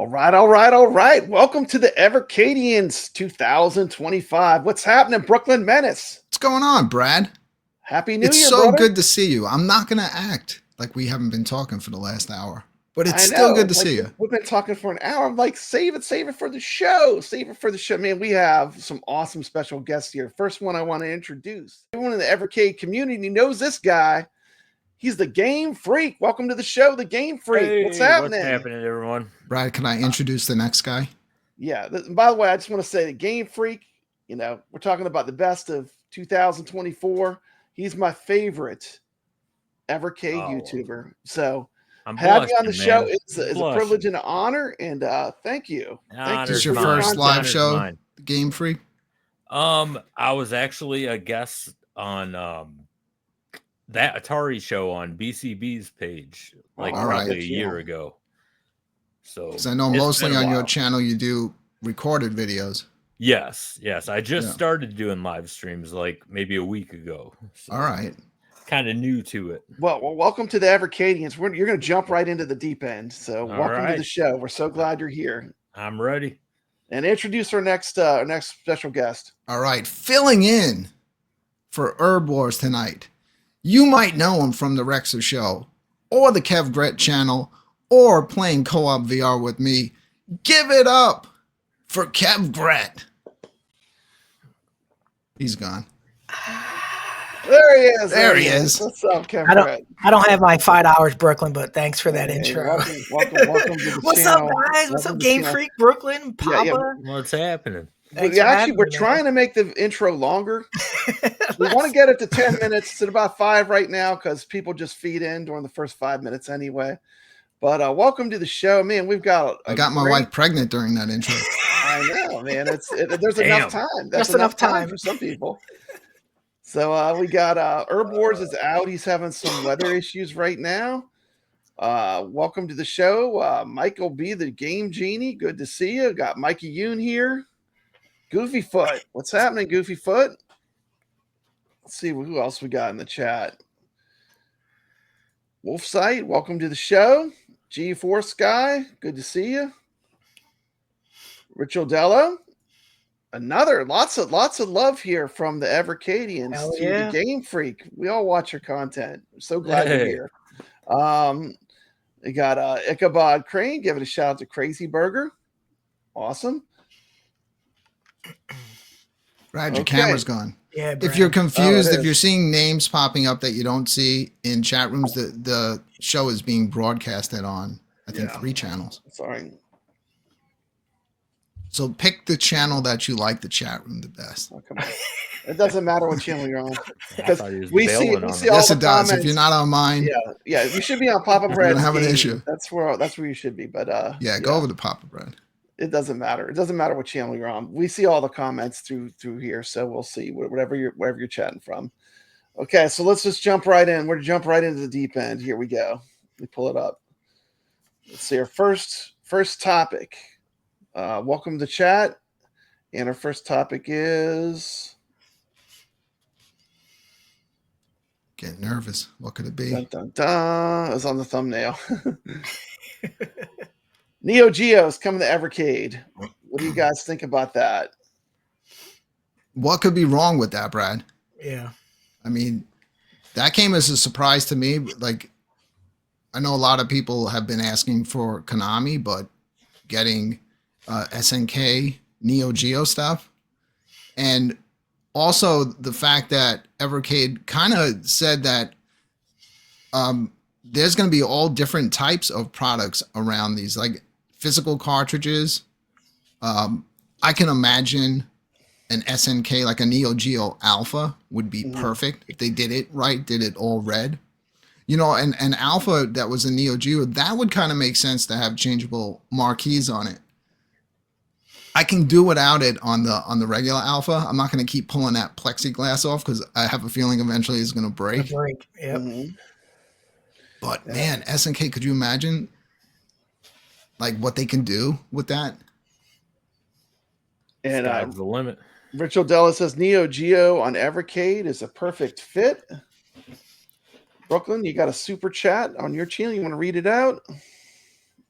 All right, all right, all right. Welcome to the Evercadians 2025. What's happening, Brooklyn Menace? What's going on, Brad? Happy New It's Year, so brother. good to see you. I'm not going to act like we haven't been talking for the last hour, but it's I still know. good to Like see you. we've been talking for an hour. I'm like, save it for the show. Save it for the show. Man, we have some awesome special guests here. First one I want to introduce. Everyone in the Evercade community knows this guy. He's the Game Freak. Welcome to the show, the Game Freak. What's Hey, what's happening? happening, everyone? Brad, can I introduce the next guy? Yeah. By the way, I just want to say the Game Freak, we're talking about the best of 2024. He's my favorite Evercade YouTuber. So I'm have you on the blushing, show man. is a privilege and an honor. And thank you. Thank This you is your for your first content. live show, Game Freak? I was actually a guest on that Atari show on BCB's page, like All probably right. a year ago. So Because I know it's mostly been a on your while. channel you do recorded videos. Yes. I just Yeah. started doing live streams like maybe a week ago. So All right. kind of new to it. Well, welcome to the Evercadians. You're going to jump right into the deep end. So welcome to the right. show. We're so glad you're here. I'm ready. And introduce our next special guest. All right. Filling in for Herb Wars tonight. You might know him from the Rexer Show or the Kev Gret channel or playing co-op VR with me. Give it up for Kev Gret. He's gone. There he is. There he is. What's up, Kevin? I don't have my 5 hours, Brooklyn, but thanks for that intro. Welcome to the What's channel. up, guys? What's up, Game Freak, Brooklyn, Papa? Yeah. What's happening? We're trying to make the intro longer. We want to get it to 10 minutes. It's at about 5 right now because people just feed in during the first 5 minutes anyway. But welcome to the show, man. We've got. I got my wife pregnant during that intro. I know, man. There's enough time. That's just enough time for some people. So we got Herb Wars is out. He's having some weather issues right now. Welcome to the show, Michael B, the Game Genie. Good to see you. Got Mikey Yoon here. Goofy Foot. What's happening, Goofy Foot? Let's see who else we got in the chat. Wolf Sight, welcome to the show. G4 Guy, good to see you. Rich Odello. Another lots of love here from the Evercadians to the Game Freak. We all watch your content. I'm so glad you're here. We got Ichabod Crane. Give it a shout out to Crazy Burger. Awesome. Brad, your camera's gone. Yeah, Brad. If you're confused, if you're seeing names popping up that you don't see in chat rooms, the show is being broadcasted on, I think, 3 channels. Sorry. So pick the channel that you like the chat room the best. Oh, come on. It doesn't matter what channel you're on. Because we see all yes, the it does. comments. If you're not on mine, yeah, you should be on Papa Bread. You're gonna have an issue. That's where you should be. But go over to Papa Bread. It doesn't matter. It doesn't matter what channel you're on. We see all the comments through here, so we'll see wherever you're chatting from. Okay, so let's just jump right in. We're to jump right into the deep end. Here we go. Let me pull it up. Let's see our first topic. Welcome to chat. And our first topic is getting nervous. What could it be? Dun, dun, dun. It's on the thumbnail. Neo Geo's coming to Evercade. What do you guys think about that? What could be wrong with that, Brad? Yeah. I mean, that came as a surprise to me. Like, I know a lot of people have been asking for Konami, but getting SNK Neo Geo stuff, and also the fact that Evercade kind of said that there's going to be all different types of products around these, like physical cartridges. I can imagine an SNK, like a Neo Geo Alpha, would be perfect if they did it right, did it all red. And an Alpha that was a Neo Geo, that would kind of make sense to have changeable marquees on it. I can do without it on the regular Alpha. I'm not going to keep pulling that plexiglass off because I have a feeling eventually it's going to break. Yep. But man, SNK, could you imagine like what they can do with that? And sky's the limit. Rich Odella says Neo Geo on Evercade is a perfect fit. Brooklyn, you got a super chat on your channel. You want to read it out?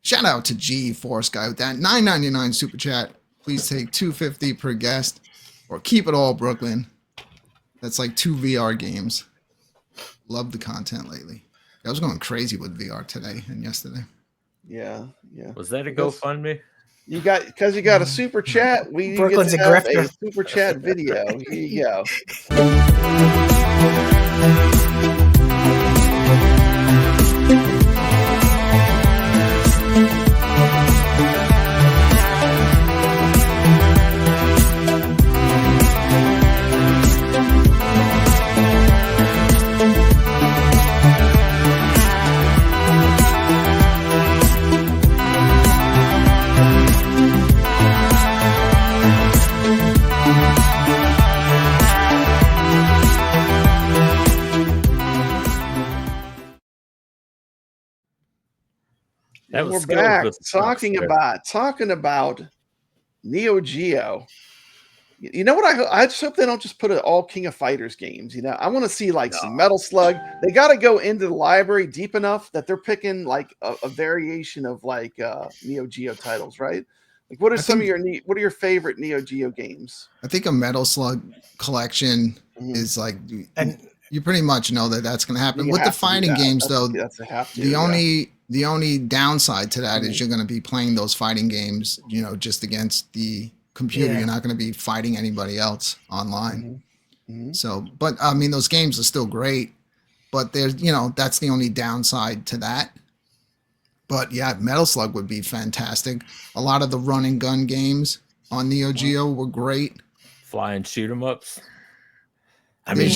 Shout out to G Force Guy with that $9.99 super chat. Please take $2.50 per guest, or keep it all, Brooklyn. That's like 2 VR games. Love the content lately. I was going crazy with VR today and yesterday. Yeah. Was that a GoFundMe? You got a super chat. We Brooklyn's get to have a super chat video. Here you go. That We're was back talking about Neo Geo. You know what? I just hope they don't just put it all King of Fighters games. You know, I want to see like some Metal Slug. They got to go into the library deep enough that they're picking like a variation of like Neo Geo titles, right? Like, what are your favorite Neo Geo games? I think a Metal Slug collection is like, And you pretty much know that that's going to happen. You With the have to do fighting that. games, though, That's a have to. the only downside to that is you're going to be playing those fighting games, just against the computer. Yeah. You're not going to be fighting anybody else online. Mhm. So, but I mean, those games are still great, but there's, that's the only downside to that. But yeah, Metal Slug would be fantastic. A lot of the run and gun games on Neo Geo were great. Flying shoot 'em ups. I mean,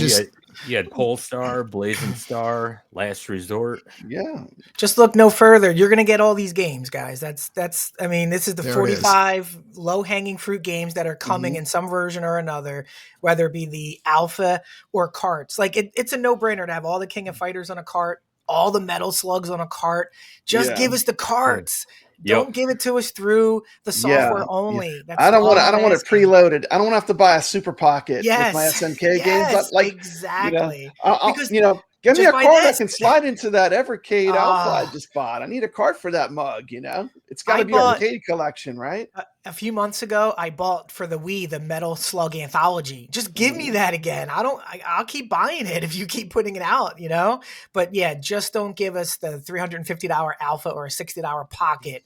you had Polestar, Blazing Star, Last Resort. Yeah. just look no further. You're going to get all these games, guys. That's. I mean, this is the There it 45 low-hanging fruit games that are coming in some version or another, whether it be the alpha or carts. Like it's a no-brainer to have all the King of Fighters on a cart, all the Metal Slugs on a cart. Just give us the carts. Don't give it to us through the software only. That's I don't want it asking. preloaded. I don't want to have to buy a Super Pocket with my SNK games. Yes, Like exactly. Because give me a card I can slide into that Evercade Alpha I just bought. I need a card for that mug. It's got to be Evercade collection, right? A few months ago, I bought for the Wii the Metal Slug Anthology. Just give me that again. I'll keep buying it if you keep putting it out, But yeah, just don't give us the $350 Alpha or a $60 Pocket.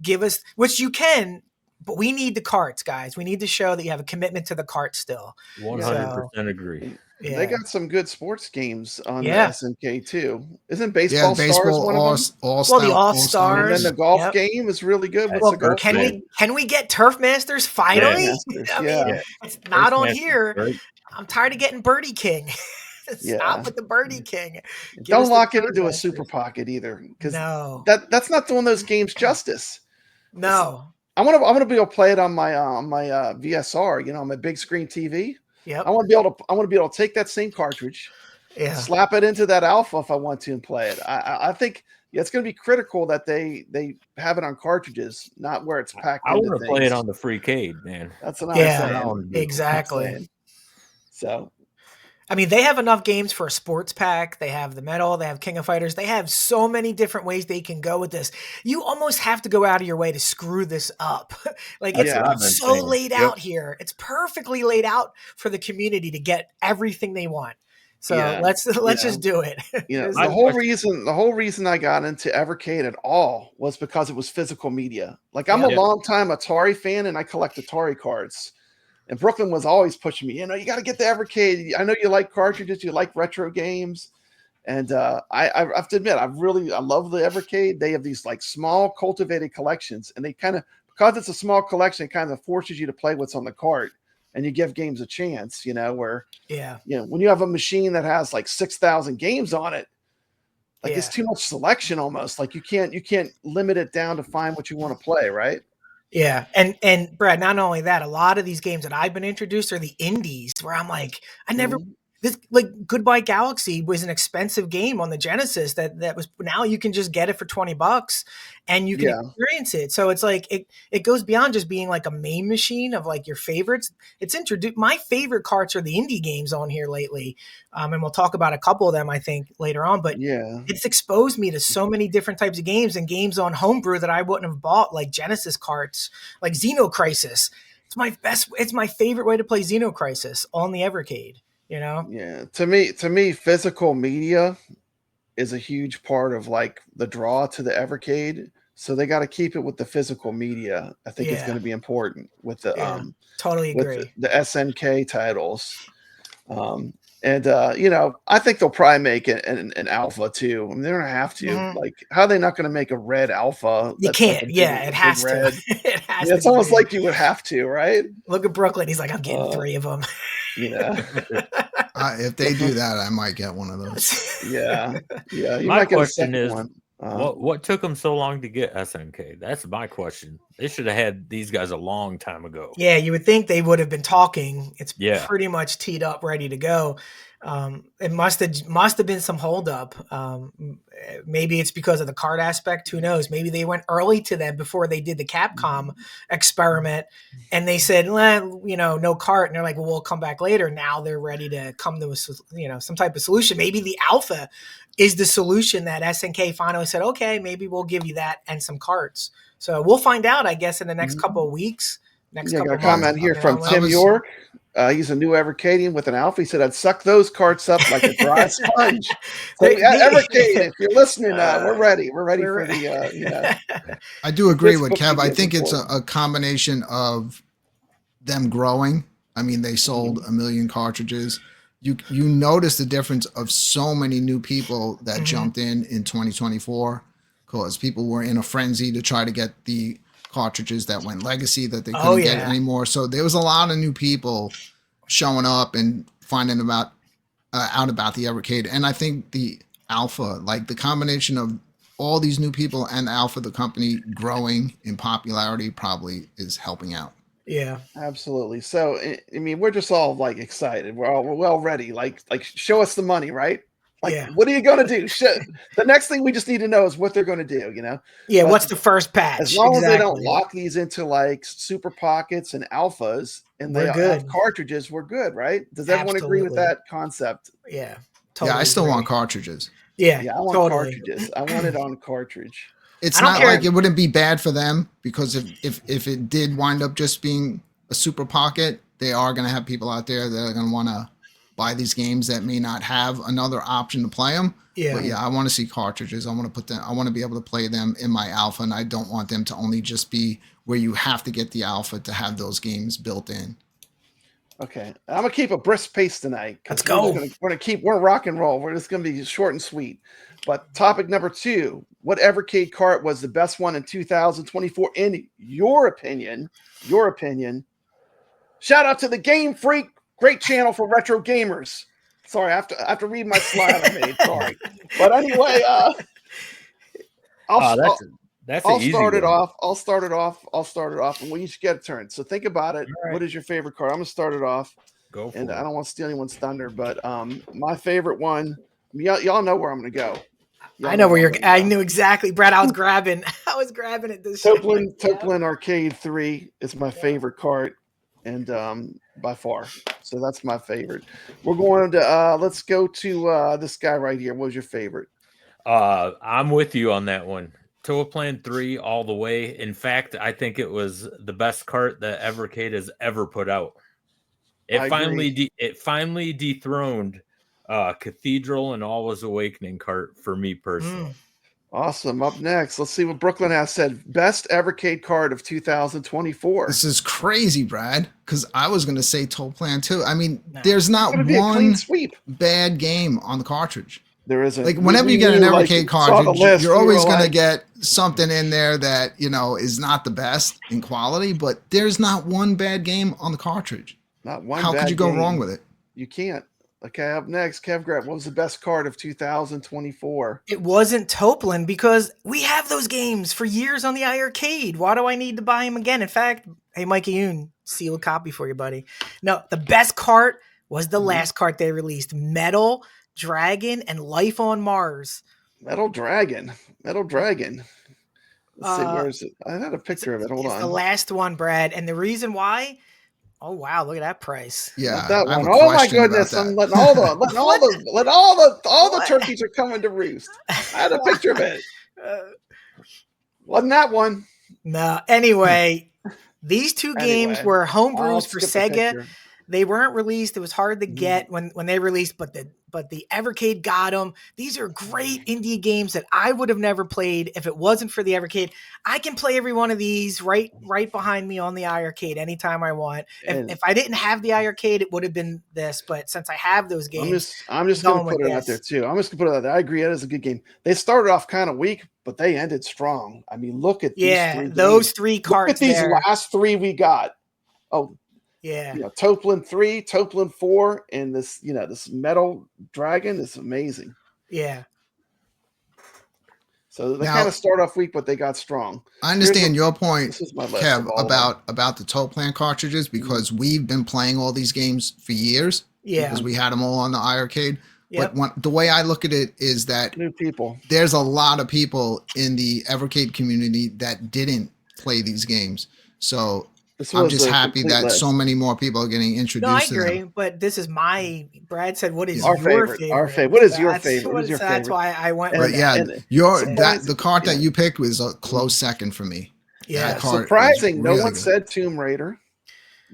Give us, which you can, but we need the carts, guys. We need to show that you have a commitment to the cart still. 100% agree. Yeah. They got some good sports games on the SNK too. Isn't Baseball Stars one of them? The All-Stars. And then the golf game is really good. What's the golf game? Can we get Turf Masters finally? I mean, it's not on here. Right? I'm tired of getting Birdie King. Stop with the Birdie King. Don't lock it into a Super Pocket either, because that's not doing those games justice. No. I want to be able to play it on my VSR, on my big screen TV. Yep. I want to be able to take that same cartridge, slap it into that Alpha if I want to and play it. I think it's going to be critical that they have it on cartridges, not where it's packed. I want to play it on the Freecade, man. That's what I'm saying. Exactly. So, I mean, they have enough games for a sports pack. They have the Metal. They have King of Fighters. They have so many different ways they can go with this. You almost have to go out of your way to screw this up. It's so laid out here. It's perfectly laid out for the community to get everything they want. So let's just do it. The whole reason I got into Evercade at all was because it was physical media. Like I'm a longtime Atari fan and I collect Atari cards. And Brooklyn was always pushing me, you got to get the Evercade. I know you like cartridges, you like retro games. And I have to admit, I love the Evercade. They have these like small cultivated collections, and they kind of, because it's a small collection, it kind of forces you to play what's on the cart, and you give games a chance, where, when you have a machine that has like 6,000 games on it, like it's too much selection almost. Like you can't limit it down to find what you want to play, right? Yeah. And Brad, not only that, a lot of these games that I've been introduced are the indies where I'm like, this, like Goodbye Galaxy was an expensive game on the Genesis that was, now you can just get it for $20 and you can Yeah. experience it. So it's like it goes beyond just being like a main machine of like your favorites. It's introduced, my favorite carts are the indie games on here lately. And we'll talk about a couple of them, I think, later on, but Yeah. it's exposed me to so many different types of games and games on homebrew that I wouldn't have bought, like Genesis carts, like Xenocrisis. It's my favorite way to play Xenocrisis on the Evercade, you know? Yeah. To me, physical media is a huge part of like the draw to the Evercade. So they got to keep it with the physical media. I think it's Yeah. going to be important with the Yeah, totally with agree. the SNK titles. And you know, I think they'll probably make it an alpha too. I mean, they're gonna have to. Mhm. Like, how are they not gonna make a red alpha? You That's like can't. a Yeah, big it has to. red. It has Yeah, to it's be almost red. like you would have to, right? Look at Brooklyn. He's like, I'm getting 3 of them. You know, If they do that, I might get one of those. yeah, yeah. You My might get a question second is, one. what took them so long to get SNK? That's my question. They should have had these guys a long time ago. Yeah, you would think they would have been talking. It's Yeah. pretty much teed up, ready to go. It must have been some holdup. Maybe it's because of the card aspect. Who knows? Maybe they went early to them before they did the Capcom experiment, and they said, well, you know, no cart. And they're like, well, we'll come back later. Now they're ready to come to some type of solution. Maybe the alpha is the solution that SNK finally said, okay, maybe we'll give you that and some carts. So we'll find out, I guess, in the next couple of weeks. Next Yeah, couple got a comment months, here you from know, Tim York. He's a new Evercadian with an alpha. He said, I'd suck those carts up like a dry sponge. So, Evercade, if you're listening, we're ready. We're ready for the, I do agree This with book Kev. I is think it's important. a combination of them growing. I mean, they sold 1 million cartridges. You notice the difference of so many new people that jumped in 2024 because people were in a frenzy to try to get the cartridges that went legacy that they couldn't get anymore. So there was a lot of new people showing up and finding out about the Evercade. And I think the alpha, like the combination of all these new people and alpha, the company growing in popularity, probably is helping out. Yeah, Absolutely. So, I mean, we're just all like excited. We're well ready. Like, show us the money, right? Like, what are you going to do? The next thing we just need to know is what they're going to do, you know? Yeah, But what's the first patch? as long as they don't lock these into like super pockets and alphas and they We're good. have cartridges, we're good, right? Does everyone agree with Absolutely. that concept? Yeah, Yeah, I still agree. want cartridges. Yeah, Yeah, I want totally. cartridges. I want it on cartridge. It's I don't not care. like it wouldn't be bad for them because if it did wind up just being a super pocket, they are going to have people out there that are going to want to buy these games that may not have another option to play them. Yeah. But yeah, I want to see cartridges. I want to put them. I want to be able to play them in my alpha, and I don't want them to only just be where you have to get the alpha to have those games built in. Okay, I'm gonna keep a brisk pace tonight. Let's go. We're rock and roll. We're just gonna be short and sweet. But topic number 2: what Evercade cart was the best one in 2024 in your opinion? Your opinion. Shout out to the Game Freak, great channel for retro gamers. Sorry, I have to read my slide I made. Sorry, but anyway, I'll start it off. I'll start it off, and we each get a turn. So think about it. Right. What is your favorite card? I'm gonna start it off. Go for And it. I don't want to steal anyone's thunder, but my favorite one. Y'all know where I'm gonna go. I know where you're. I knew exactly, Brad. I was grabbing it. This Toplin Arcade 3 is my favorite cart, and by far. So that's my favorite. We're going to let's go to this guy right here. What was your favorite? I'm with you on that one. Toa Plan 3 all the way. In fact, I think it was the best cart that Evercade has ever put out. It finally dethroned Cathedral and Always Awakening cart for me personally. Awesome. Up next, let's see what Brooklyn has said. Best Evercade card of 2024. This is crazy, Brad, because I was going to say Toll Plan 2. I mean, there's not It's gonna be a one clean sweep. bad game on the cartridge. There isn't. Like whenever you get an Evercade cartridge, you're always going to like, get something in there that, you know, is not the best in quality, but there's not one bad game on the cartridge. Not one. How bad could you go game. wrong with it? You can't. Okay, up next, Kev Grant. What was the best card of 2024? It wasn't Toplin because we have those games for years on the iArcade. Why do I need to buy them again? In fact, hey, Mikey Yoon, seal a copy for you, buddy. No, the best cart was the last cart they released. Metal Dragon and Life on Mars. Metal Dragon. Let's see, where is it? I had a picture of it. Hold it's on. the last one, Brad. And the reason why, oh wow, look at that price. Yeah, Not that I have one. a Oh my question about goodness! that. I'm letting all the turkeys are coming to roost. I had a picture of it. Wasn't that one? No. Anyway, these two games were homebrews for Sega. They weren't released. It was hard to get when they released, but the Evercade got them. These are great indie games that I would have never played if it wasn't for the Evercade. I can play every one of these right behind me on the iArcade anytime I want. If I didn't have the iArcade, it would have been this. But since I have those games, I'm just going to put it out there too. I'm just going to put it out there. I agree, it is a good game. They started off kind of weak, but they ended strong. I mean, look at those three carts. Look at these last three we got. Oh. Yeah. Toplin 3, Toplin 4, and this, this Metal Dragon is amazing. Yeah. So they kind of start off weak, but they got strong. I understand your point, Kev, about the Toplan cartridges, because we've been playing all these games for years. Yeah. Because we had them all on the iArcade. Yep. But the way I look at it is that new people. There's a lot of people in the Evercade community that didn't play these games. So I'm just happy that so many more people are getting introduced. No, I agree, but this is my. Brad said, "What is our your favorite? Our favorite. What is your favorite? That's why I went. But the card that you picked was a close second for me. Yeah, surprising. No one said Tomb Raider.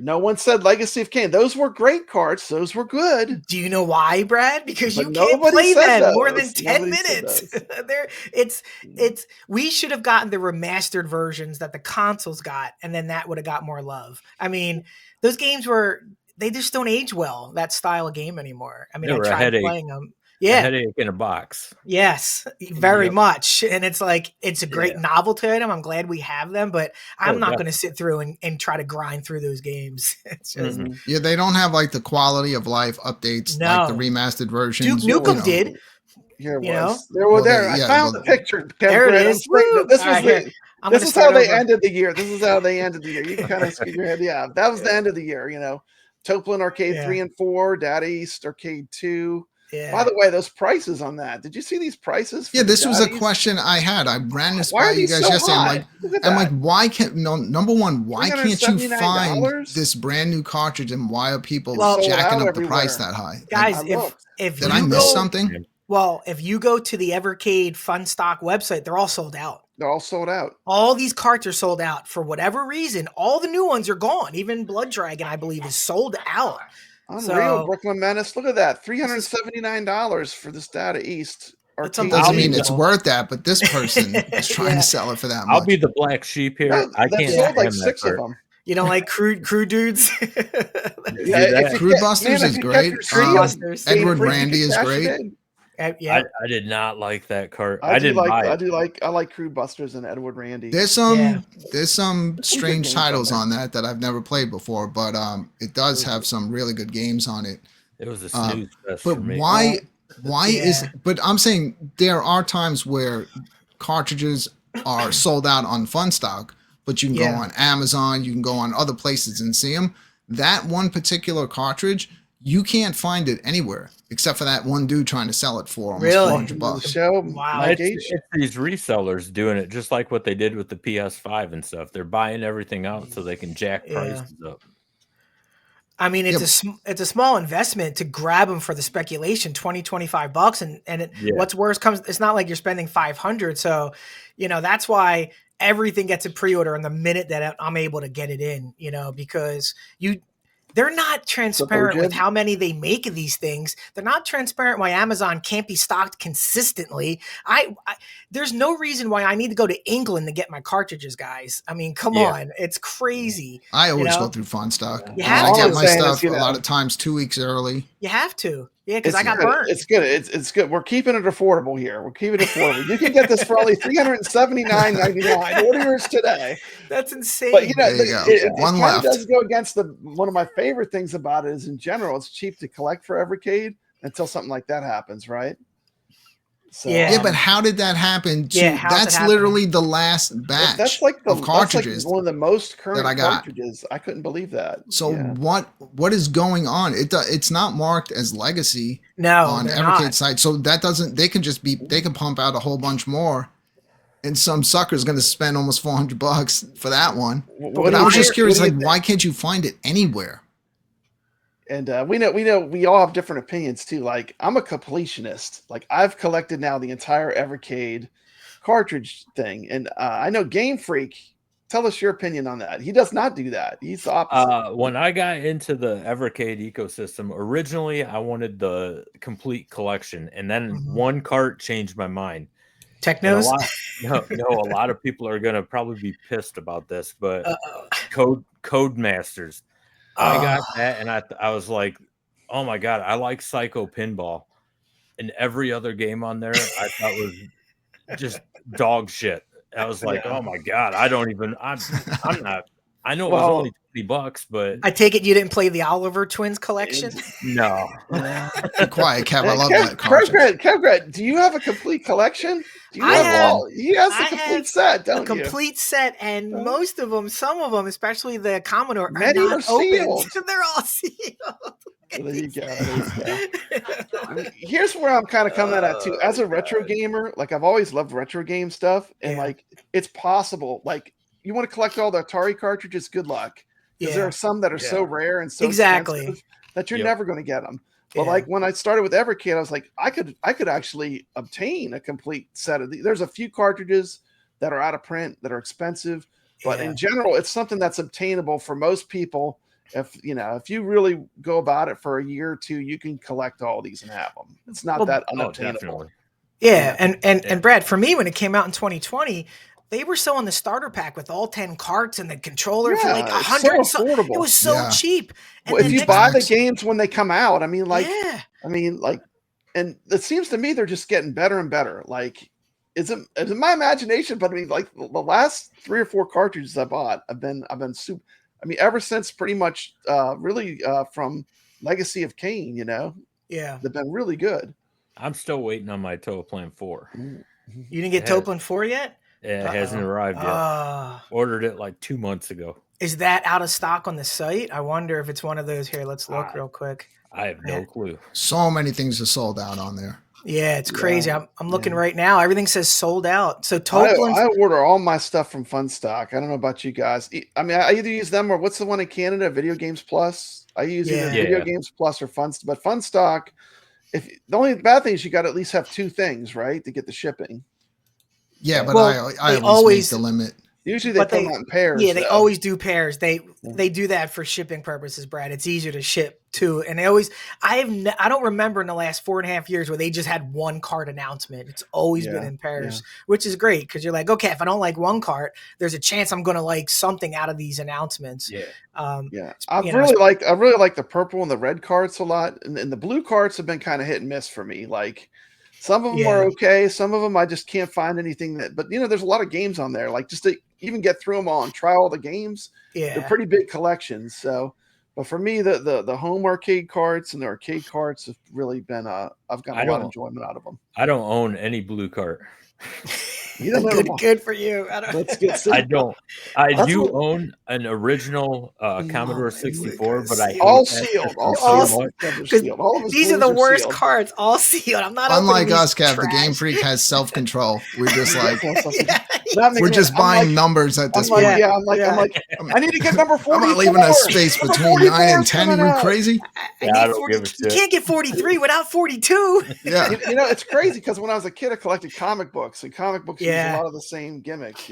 No one said Legacy of Kain. Those were great cards. Those were good. Do you know why, Brad? Because you can't play them more than 10 minutes. We should have gotten the remastered versions that the consoles got, and then that would have got more love. I mean, those games they just don't age well, that style of game anymore. I mean, I tried playing them. Yeah. A headache in a box. Yes, very much. And it's like, it's a great novelty item. I'm glad we have them, but I'm not going to sit through and try to grind through those games. It's just, they don't have like the quality of life updates, like the remastered versions. Duke Nukem did. Here it was. I found the picture. There it is. This is how they ended the year. You can kind of skip your head. Yeah, that was the end of the year. Toplin Arcade 3 and 4, Data East Arcade 2. Yeah. By the way, those prices on that. Did you see these prices? Yeah, this was a question I had. I ran this by you guys yesterday. I'm like, why can't number one, why can't you find this brand new cartridge, and why are people jacking up the price that high? Guys, if did I miss something? Well, if you go to the Evercade Fun Stock website, they're all sold out. They're all sold out. All these carts are sold out for whatever reason. All the new ones are gone. Even Blood Dragon, I believe, is sold out. Unreal, Brooklyn Menace. Look at that. $379 for this Data East. Doesn't mean it's worth that, but this person is trying to sell it for that much. I'll be the black sheep here. I can't sold like 6 of them. You don't like crude dudes? Crude Busters is great. Edward Randy is great. I did not like that cart. I like Crude Busters and Edward Randy. There's some strange titles on that I've never played before, but it does have some really good games on it. It was a snooze fest but for me. Why is? But I'm saying there are times where cartridges are sold out on Fun Stock, but you can go on Amazon, you can go on other places and see them. That one particular cartridge, you can't find it anywhere except for that one dude trying to sell it for almost $400. Wow. It's these resellers doing it just like what they did with the PS5 and stuff. They're buying everything out so they can jack prices up. I mean, it's a small investment to grab them for the speculation, $20-$25, and what's worse comes. It's not like you're spending $500, so that's why everything gets a pre-order in the minute that I'm able to get it in. Because they're not transparent with how many they make of these things. They're not transparent why Amazon can't be stocked consistently. There's no reason why I need to go to England to get my cartridges, guys. I mean, come on. It's crazy. I always go through Fun Stock. You have to. I get my stuff a lot of times 2 weeks early. You have to. Yeah, because I got burned. It's good. It's good. We're keeping it affordable here. You can get this for only $379.99. Order yours today. That's insane. But it kind of does go against one of my favorite things about it is in general, it's cheap to collect for Evercade until something like that happens, right? So, Yeah. but how did that happen? How's That's literally the last batch that's like of cartridges one of the most current that I got. cartridges. I couldn't believe that. So what is going on? It's not marked as legacy on Evercade site. So that doesn't, they can pump out a whole bunch more. And some sucker's going to spend almost $400 for that one. But I was just curious, like, why can't you find it anywhere? And we all have different opinions too. Like, I'm a completionist. Like, I've collected now the entire Evercade cartridge thing. And I know Game Freak, tell us your opinion on that. He does not do that. He's the opposite. When I got into the Evercade ecosystem, originally I wanted the complete collection, and then one cart changed my mind. Technos? A lot of people are gonna probably be pissed about this, but Codemasters. I got that, and I was like, oh my god, I like Psycho Pinball, and every other game on there I thought was just dog shit. I was like, oh my god, I'm not. I know it was only $20, but I take it you didn't play the Oliver Twins collection? No. Be quiet, Kev. I love that cartridge. Kev, do you have a complete collection? He has a complete set, don't you? A complete set, and most of them, some of them, especially the Commodore, are many not are sealed. They're all sealed. There you go. Here's where I'm kind of coming at too. As a retro gamer, like, I've always loved retro game stuff, and like, it's possible. Like, you want to collect all the Atari cartridges, good luck, because there are some that are so rare and so expensive that you're never going to get them. But like, when I started with Evercade, I was like, I could actually obtain a complete set of these. There's a few cartridges that are out of print that are expensive, but in general, it's something that's obtainable for most people. If you really go about it for a year or two, you can collect all these and have them. It's not that unobtainable. And Brad, for me, when it came out in 2020, they were selling the starter pack with all 10 carts and the controller for like $100. So affordable. It was so cheap. And if you buy the games when they come out, and it seems to me they're just getting better and better. Like, is it my imagination? But I mean, like, the last 3 or 4 cartridges I bought, I've been super. I mean, ever since pretty much from Legacy of Kain, they've been really good. I'm still waiting on my Toa Plan 4. You didn't get Toa Plan 4 yet? It hasn't arrived yet. Ordered it like 2 months ago. Is that out of stock on the site? I wonder if it's one of those. Here, let's look real quick. I have no clue. So many things are sold out on there. Yeah, it's crazy. I'm looking right now. Everything says sold out. So Toa Plan. I order all my stuff from Funstock. I don't know about you guys. I mean, I either use them or what's the one in Canada? Video Games Plus. I use either Video Games Plus or Funstock. But Funstock, the only bad thing is you got to at least have 2 things, right, to get the shipping. Yeah, but I always make the limit. Usually they come out in pairs. Yeah, they always do pairs. They do that for shipping purposes, Brad. It's easier to ship 2. And I don't remember in the last 4.5 years where they just had 1 cart announcement. It's always been in pairs, which is great because you're like, okay, if I don't like 1 cart, there's a chance I'm going to like something out of these announcements. I really like the purple and the red carts a lot, and the blue carts have been kind of hit and miss for me. Like, some of them are okay. Some of them I just can't find anything but there's a lot of games on there. Like, just to even get through them all and try all the games. They're pretty big collections. So, but for me, the home arcade carts and the arcade carts have really been, I've got a lot of enjoyment out of them. I don't own any blue cart. Good for you. I don't. I do own an original Commodore 64, but I all sealed. All sealed. These are the worst cards. All sealed. I'm not. Unlike us, Kev, the Game Freak has self-control. We're just like we're just buying numbers at this point. I'm like, I need to get number 44. I'm not leaving a space between 9 and 10. Are you crazy? I don't give a shit. You can't get 43 without 42. Yeah. It's crazy because when I was a kid, I collected comic books, and comic books use a lot of the same gimmicks,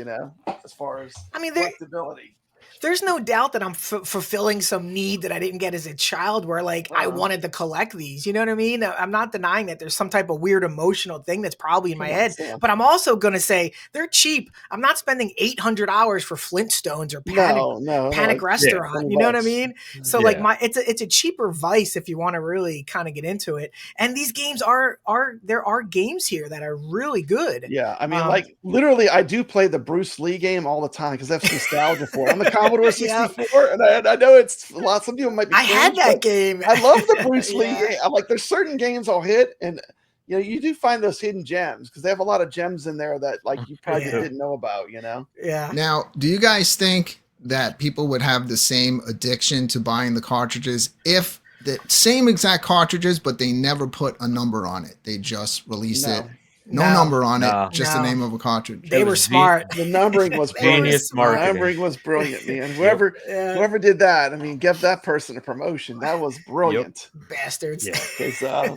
as far as collectability. There's no doubt that I'm fulfilling some need that I didn't get as a child where I wanted to collect these. You know what I mean? I'm not denying that there's some type of weird emotional thing that's probably in my head, but I'm also going to say they're cheap. I'm not spending $800 for Flintstones or Panic Restaurant. You know what I mean? So it's a cheaper vice if you want to really kind of get into it. And these games there are games here that are really good. Yeah. I mean, literally I do play the Bruce Lee game all the time because that's nostalgia for it. I'm the Commodore 64, and I know it's a lot. Some people might be. I had that game. I love the Bruce Lee game. I'm like, there's certain games I'll hit, and you do find those hidden gems because they have a lot of gems in there that like you probably Yeah. didn't know about. Yeah. Now, do you guys think that people would have the same addiction to buying the cartridges if the same exact cartridges, but they never put a number on it? They just released it. No number on it, just the name of a cartridge. They were smart. The numbering was Genius marketing. The numbering was brilliant, man. Whoever did that, I mean, give that person a promotion. That was brilliant. Bastards. Yeah.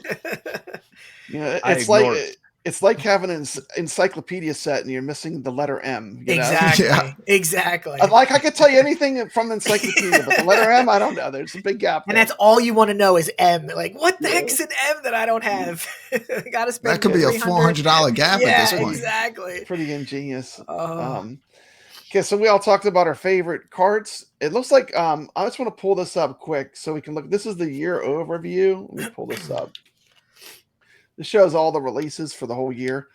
Because it's like having an encyclopedia set and you're missing the letter M. Exactly. Yeah. Exactly. Like I could tell you anything from the encyclopedia, but the letter M, I don't know. There's a big gap. And that's all you want to know is M. Like, what the heck's an M that I don't have? Gotta spend That could be a $400 gap at this point. Exactly. Pretty ingenious. Okay, so we all talked about our favorite cards. It looks like I just want to pull this up quick so we can look. This is the year overview. Let me pull this up. This shows all the releases for the whole year.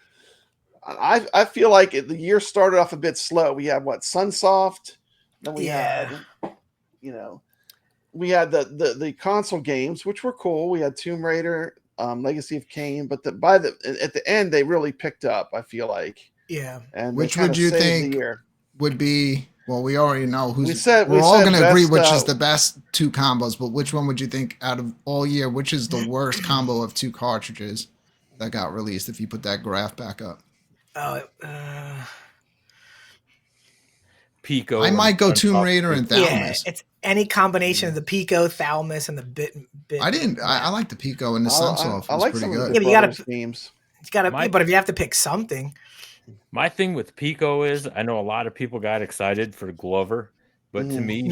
I feel like the year started off a bit slow. We had Sunsoft, then we had, we had the console games, which were cool. We had Tomb Raider, Legacy of Kain, but at the end they really picked up. I feel like, and which would you think would be? Well, we already know who's. We're all going to agree which is the best two combos, but which one would you think out of all year? Which is the worst combo of two cartridges that got released? If you put that graph back up. Pico. I might go Tomb Raider and Thalamus. Yeah, it's any combination of the Pico, Thalamus, and the bit. I like the Pico and the Sunsoft. I like pretty some good. of the Brothers games. It's got to, but if you have to pick something. My thing with Pico is I know a lot of people got excited for Glover, but to me,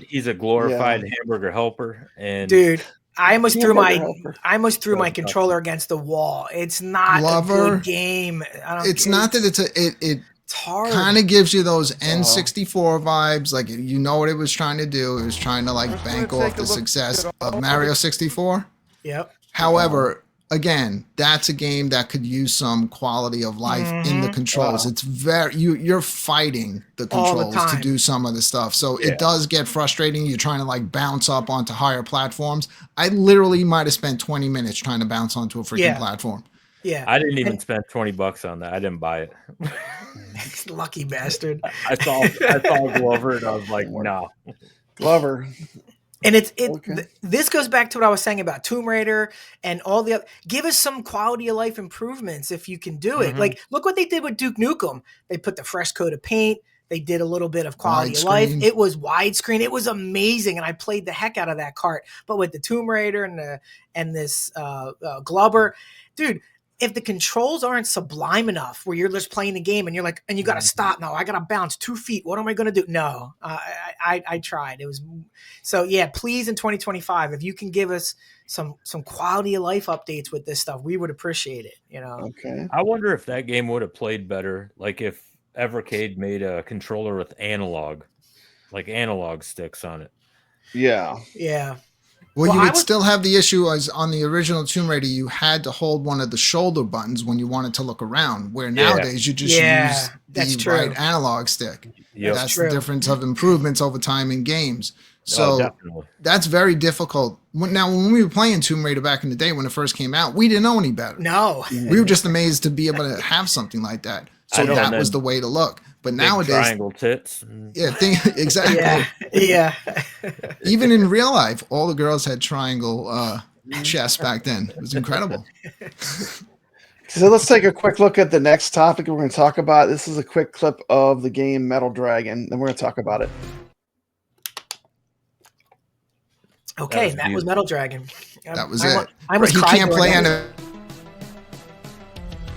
he's a glorified hamburger helper. And dude, I almost threw my controller against the wall. It's not Glover, a good game. It's not that it's hard. Kind of gives you those N64 vibes. Like, you know what it was trying to do. It was trying to bank off the success of Mario 64. Yep. However, again, that's a game that could use some quality of life in the controls. It's you're fighting the controls to do some of the stuff. So it does get frustrating. You're trying to bounce up onto higher platforms. I literally might have spent 20 minutes trying to bounce onto a freaking platform. Yeah. I didn't even spend $20 on that. I didn't buy it. Lucky bastard. I saw Glover and I was like, no. Glover. And this goes back to what I was saying about Tomb Raider and all the other. Give us some quality of life improvements if you can do it. Like, look what they did with Duke Nukem. They put the fresh coat of paint. They did a little bit of quality of life. It was widescreen. It was amazing, and I played the heck out of that cart. But with the Tomb Raider and this Glover, dude. If the controls aren't sublime enough where you're just playing the game and you're like, and you got to stop now, I got to bounce 2 feet. What am I going to do? No, I tried. It was so please in 2025, if you can give us some quality of life updates with this stuff, we would appreciate it. Okay. I wonder if that game would have played better. Like if Evercade made a controller with analog sticks on it. Yeah. Yeah. Well, you would still have the issue as on the original Tomb Raider, you had to hold one of the shoulder buttons when you wanted to look around, where nowadays you just use the right analog stick. Yep. That's the difference of improvements over time in games. So that's very difficult. Now, when we were playing Tomb Raider back in the day when it first came out, we didn't know any better. No. We were just amazed to be able to have something like that. So that was the way to look. But nowadays, triangle tits. Yeah, exactly. Yeah. Even in real life, all the girls had triangle chests back then. It was incredible. So let's take a quick look at the next topic we're going to talk about. This is a quick clip of the game Metal Dragon, and we're going to talk about it. Okay, that was Metal Dragon. That was it. He can't play on it.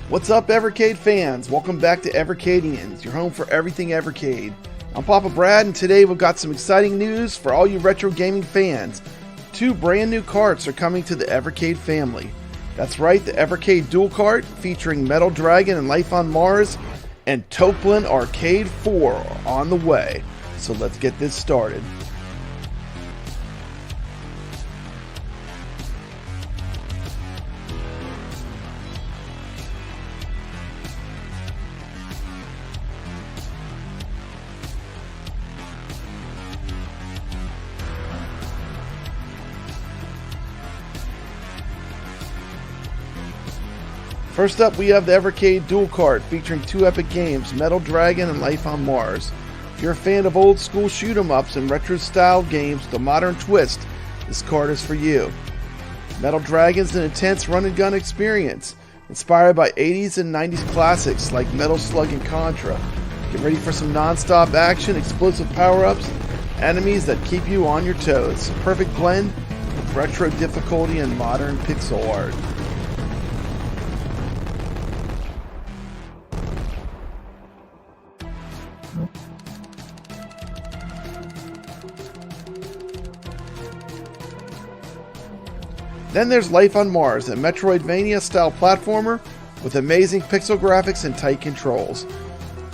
What's up, Evercade fans? Welcome back to Evercadians, your home for everything Evercade. I'm Papa Brad, and today we've got some exciting news for all you retro gaming fans. 2 brand new carts are coming to the Evercade family. That's right, the Evercade Dual Cart featuring Metal Dragon and Life on Mars, and Toplin Arcade 4 are on the way. So let's get this started. First up, we have the Evercade Dual Cart featuring 2 epic games, Metal Dragon and Life on Mars. If you're a fan of old school shoot 'em ups and retro style games with a modern twist, this card is for you. Metal Dragon's an intense run and gun experience, inspired by 80s and 90s classics like Metal Slug and Contra. Get ready for some non-stop action, explosive power-ups, enemies that keep you on your toes. A perfect blend of retro difficulty and modern pixel art. Then there's Life on Mars, a Metroidvania-style platformer with amazing pixel graphics and tight controls.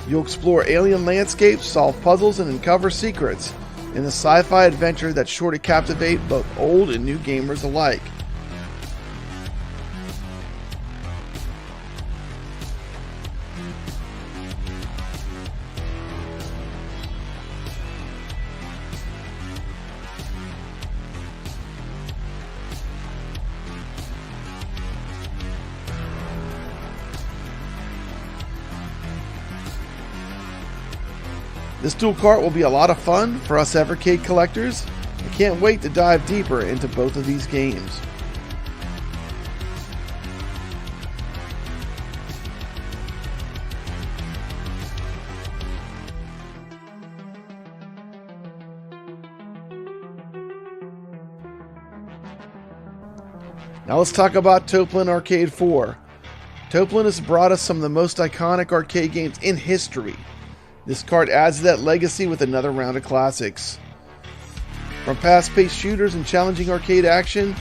You'll explore alien landscapes, solve puzzles, and uncover secrets in a sci-fi adventure that's sure to captivate both old and new gamers alike. This dual cart will be a lot of fun for us Evercade collectors. I can't wait to dive deeper into both of these games. Now let's talk about Toplin Arcade 4. Toplin has brought us some of the most iconic arcade games in history. This card adds to that legacy with another round of classics. From fast-paced shooters and challenging arcade action,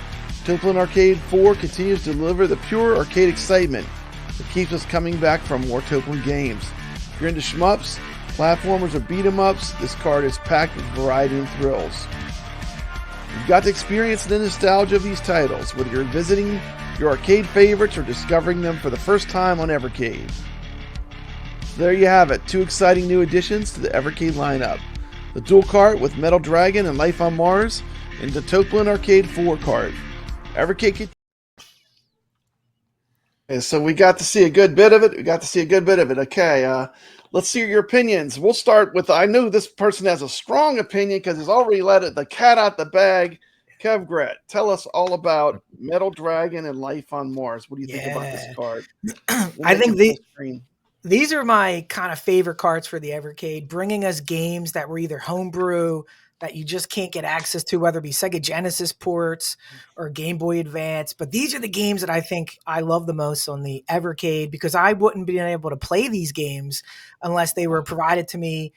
Toplin Arcade 4 continues to deliver the pure arcade excitement that keeps us coming back for more Toplin games. If you're into shmups, platformers, or beat-em-ups, this card is packed with variety and thrills. You've got to experience the nostalgia of these titles, whether you're visiting your arcade favorites or discovering them for the first time on Evercade. There you have it, 2 exciting new additions to the Evercade lineup. The dual cart with Metal Dragon and Life on Mars, and the Toplin Arcade 4 cart. Evercade. Okay, so we got to see a good bit of it. Okay, let's see your opinions. We'll start with, I know this person has a strong opinion because he's already let the cat out the bag. Kev Gret, tell us all about Metal Dragon and Life on Mars. What do you think about this card? I think these are my kind of favorite cards for the Evercade, bringing us games that were either homebrew, that you just can't get access to, whether it be Sega Genesis ports or Game Boy Advance. But these are the games that I think I love the most on the Evercade, because I wouldn't be able to play these games unless they were provided to me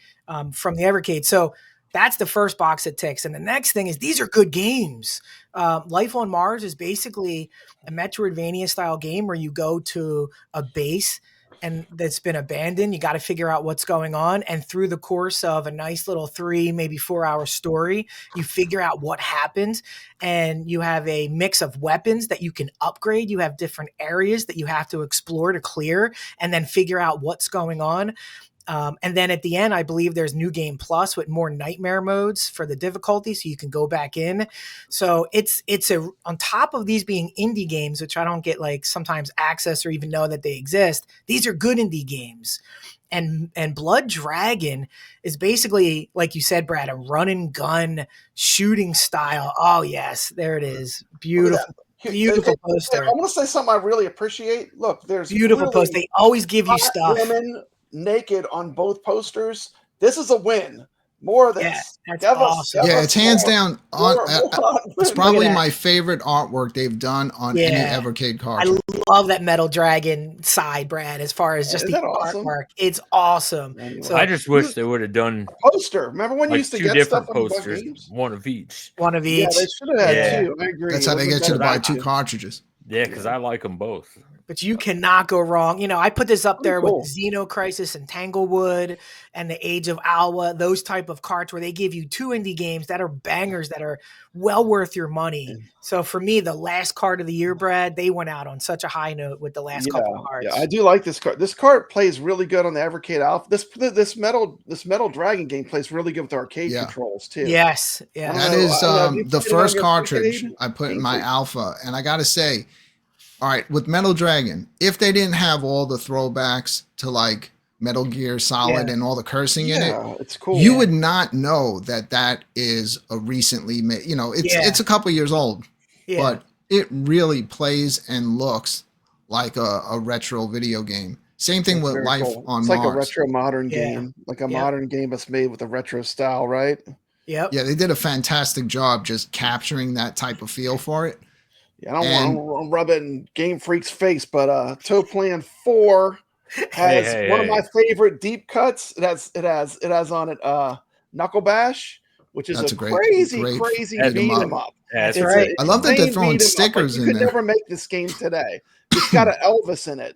from the Evercade. So that's the first box it ticks. And the next thing is, these are good games. Life on Mars is basically a Metroidvania style game where you go to a base and that's been abandoned. You got to figure out what's going on. And through the course of a nice little 3, maybe 4 hour story, you figure out what happened. And you have a mix of weapons that you can upgrade. You have different areas that you have to explore to clear and then figure out what's going on. And then at the end, I believe there's New Game Plus with more nightmare modes for the difficulty, so you can go back in. So it's on top of these being indie games, which I don't get like sometimes access or even know that they exist. These are good indie games. And Blood Dragon is basically, like you said, Brad, a run and gun shooting style. Oh yes, there it is. Beautiful. Beautiful poster. I want to say something I really appreciate. Look, there's beautiful poster. They always give you stuff. Women naked on both posters. This is a win. More of this. Yeah, that's awesome. Yeah, it's hands down on. It's probably my favorite artwork they've done on any Evercade card. I love that Metal Dragon side, Brad. As far as just the artwork, it's awesome. Anyway, so I just wish they would have done a poster. Remember when you used to get different stuff posters, one of each. One of each. Yeah, they should have had 2. I agree. That's how they get you to buy 2 cartridges. Yeah, because I like them both. But you cannot go wrong. You know, I put this up there with Xeno Crisis and Tanglewood and the Age of Alwa, those type of cards where they give you 2 indie games that are bangers that are well worth your money. So for me, the last card of the year, Brad, they went out on such a high note with the last couple of cards. Yeah, I do like this card. This card plays really good on the Evercade Alpha. This Metal Dragon game plays really good with arcade controls too. Yes, yeah. That is the first cartridge I put in my Alpha, and I got to say, all right, with Metal Dragon, if they didn't have all the throwbacks to like Metal Gear Solid and all the cursing in it, it's cool. You would not know that is a recently made. You know, it's a couple years old, but it really plays and looks like a retro video game. Same thing with Life on It's Mars. Like a retro modern game, like a modern game that's made with a retro style, right? Yep. Yeah, they did a fantastic job just capturing that type of feel for it. Yeah, I don't want to rub it in Game Freak's face, but Toplan 4 has one of my favorite deep cuts. It has on it Knuckle Bash, which is a crazy beat 'em up. That's right. I love that they're throwing stickers in there. You could never make this game today. It's got an Elvis in it.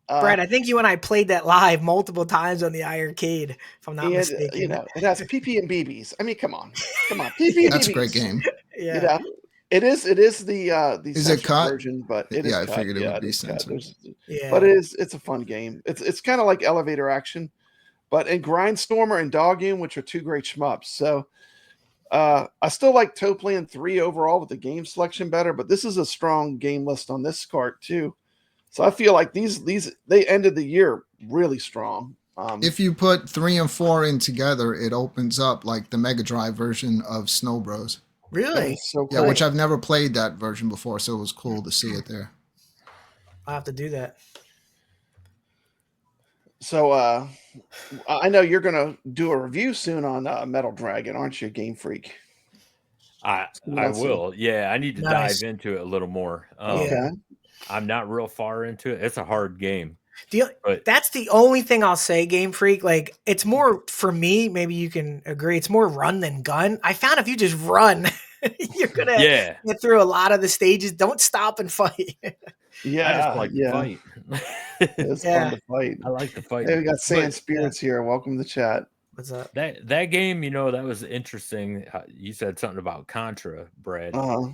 Brad, I think you and I played that live multiple times on the AtGames, if I'm not mistaken. You know, it has PP and BBs. I mean, come on. PP and That's BBs. a great game. Yeah. You know, it is the is it cut? version, but it is I cut. figured it would be censored. But it's a fun game. It's kind of like elevator action, but in Grindstormer and Dog Game, which are two great shmups. So I still like Toplan 3 overall with the game selection better, but this is a strong game list on this cart too. So I feel like these they ended the year really strong. If you put 3 and 4 in together, it opens up like the Mega Drive version of Snow Bros. Really? So yeah, which I've never played that version before, so it was cool to see it there. I'll have to do that. So I know you're gonna do a review soon on Metal Dragon, aren't you, Game Freak? I will. Yeah, I need to dive into it a little more. Okay. I'm not real far into it. It's a hard game. That's the only thing I'll say, Game Freak. Like, it's more, for me, maybe you can agree, it's more run than gun. I found if you just run, you're going to get through a lot of the stages. Don't stop and fight. Yeah. I just like to fight. It's fun to fight. I like to fight. Hey, we got Sand Spirits here. Welcome to the chat. What's up? That game, that was interesting. You said something about Contra, Brad. How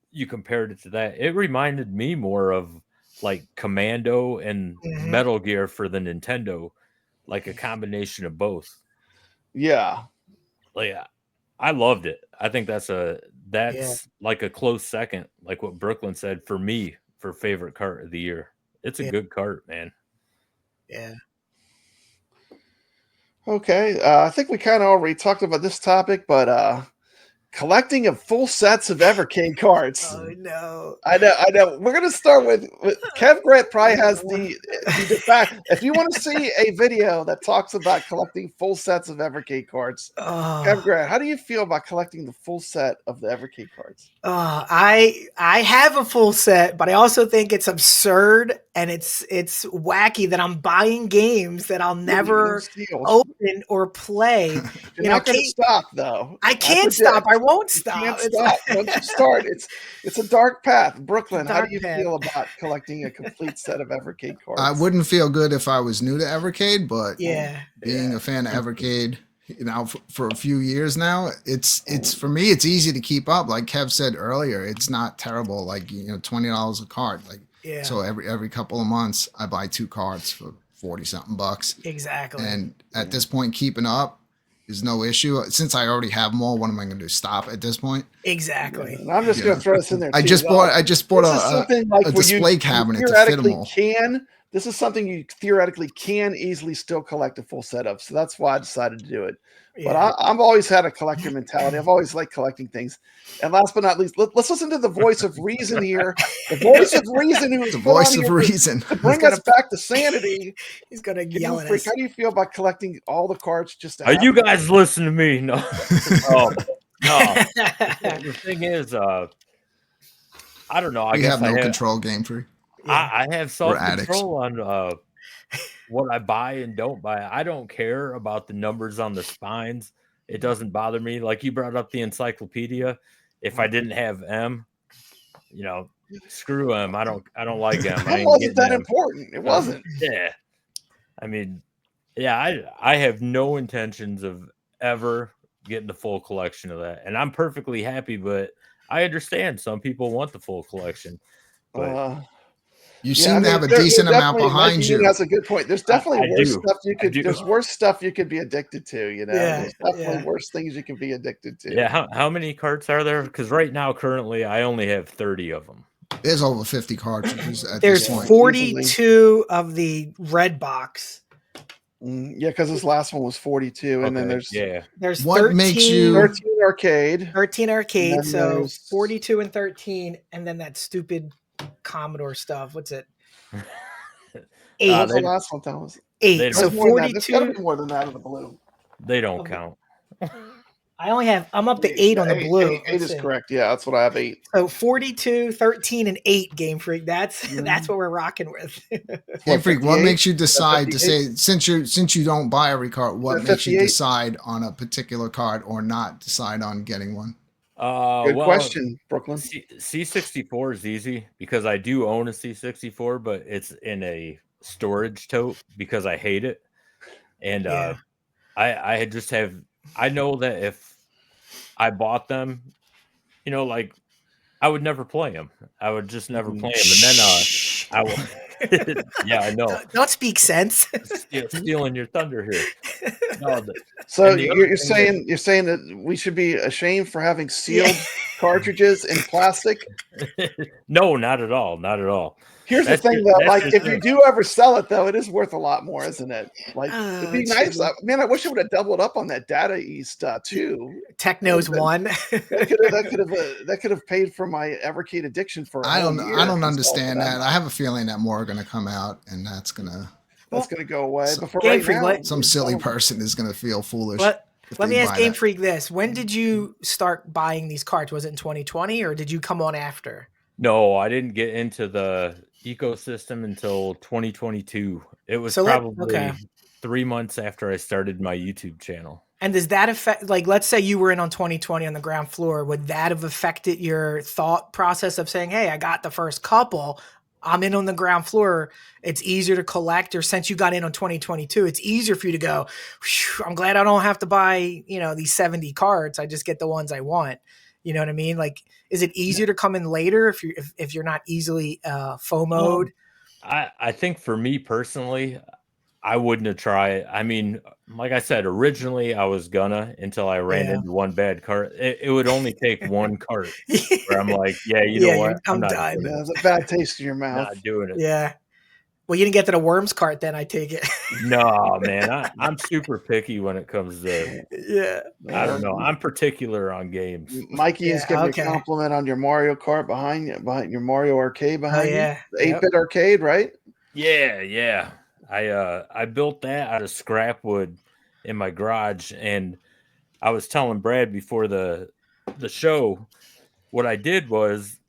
you compared it to that. It reminded me more of like Commando and Metal Gear for the Nintendo, like a combination of both. Yeah. Like, I loved it. I think that's like a close second, like what Brooklyn said, for me, for favorite cart of the year. It's a good cart, man. Yeah. Okay. I think we kind of already talked about this topic, but collecting of full sets of Evercade cards. Oh no! I know. We're gonna start with Kev Grant. Probably has the fact. If you want to see a video that talks about collecting full sets of Evercade cards, Kev Grant, how do you feel about collecting the full set of the Evercade cards? I have a full set, but I also think it's absurd and it's wacky that I'm buying games that I'll never open or play. You're not going to stop though. I can't stop. I won't stop. You can't stop. Once you start, it's a dark path. Brooklyn, how do you feel about collecting a complete set of Evercade cards? I wouldn't feel good if I was new to Evercade, but being a fan of Evercade, for a few years now, it's for me, it's easy to keep up. Like Kev said earlier, it's not terrible. Like, $20 a card. Like, so every couple of months I buy 2 cards for 40 something bucks. Exactly. And at this point, keeping up is no issue. Since I already have them all, what am I going to do? Stop at this point? Exactly. And I'm just going to throw this in there. I just bought a display cabinet to fit them all. This is something you theoretically can easily still collect a full set of. So that's why I decided to do it. But I've always had a collector mentality. I've always liked collecting things. And last but not least, let's listen to the voice of reason here. The voice of reason who is the voice of reason to bring us back to sanity. He's gonna yell at us. How do you feel about collecting all the cards? Just to you guys listen to me? No. No. The thing is, I don't know. I guess have no control, Game Freak. I have self-control on what I buy and don't buy. I don't care about the numbers on the spines. It doesn't bother me. Like you brought up the encyclopedia. If I didn't have M, screw M. I don't like M. It wasn't that important. It wasn't. Yeah. I mean, I have no intentions of ever getting the full collection of that. And I'm perfectly happy, but I understand some people want the full collection. But you seem to have a decent amount behind you. That's a good point. There's definitely worse stuff you could. There's worse stuff you could be addicted to. There's definitely worse things you can be addicted to. Yeah. How many carts are there? Because right now, currently, I only have 30 of them. There's over 50 cartridges at There's this point. 42 of the red box. Yeah, because this last one was 42, and then there's there's what 13, makes you 13 arcade. 13 arcade, so there's 42 and 13, and then that stupid Commodore stuff. What's it? 8. What's the last one? That was 8. So 42. There's got to be more than that in the blue. They don't count. I'm up to 8 on the blue. 8 is correct. Yeah, that's what I have, 8. So 42, 13, and 8, Game Freak. That's what we're rocking with. Game Freak, what makes you decide to say, since you don't buy every card, what makes you decide on a particular card or not decide on getting one? Good question, Brooklyn. C64 is easy because I do own a C64, but it's in a storage tote because I hate it. And I just have, I know that if I bought them, you know, like I would never play them. I would just never play them. And then I will. Yeah, I know. Don't speak sense. Stealing your thunder here. No, so you're saying that we should be ashamed for having sealed cartridges in plastic? No, not at all. Not at all. Here's the thing, though. Like, if you do ever sell it, though, it is worth a lot more, isn't it? Like, it'd be nice. Man, I wish it would have doubled up on that Data East too. Techno's one. That could have paid for my Evercade addiction for. I don't understand that. I have a feeling that more are going to come out, and that's going to go away. Before Game Freak, some silly person is going to feel foolish. Let me ask Game Freak this: when did you start buying these cards? Was it in 2020, or did you come on after? No, I didn't get into the ecosystem until 2022. It was probably 3 months after I started my YouTube channel. And does that affect, like, let's say you were in on 2020 on the ground floor, would that have affected your thought process of saying, hey, I got the first couple, I'm in on the ground floor, it's easier to collect, or since you got in on 2022, it's easier for you to go, I'm glad I don't have to buy, these 70 cards. I just get the ones I want. You know what I mean? Like, is it easier to come in later if you're not easily FOMO'd? I think for me personally, I wouldn't have tried. I mean, like I said, originally I was gonna until I ran into one bad cart. It would only take one cart where I'm like, you know what? I'm done. There's a bad taste in your mouth. Not doing it. Yeah. Well, you didn't get to the worms cart then, I take it. No, man. I'm super picky when it comes to I don't know. I'm particular on games. Mikey is giving you a compliment on your Mario Kart behind your Mario arcade behind you. The 8-bit arcade, right? Yeah. I built that out of scrap wood in my garage, and I was telling Brad before the show, what I did was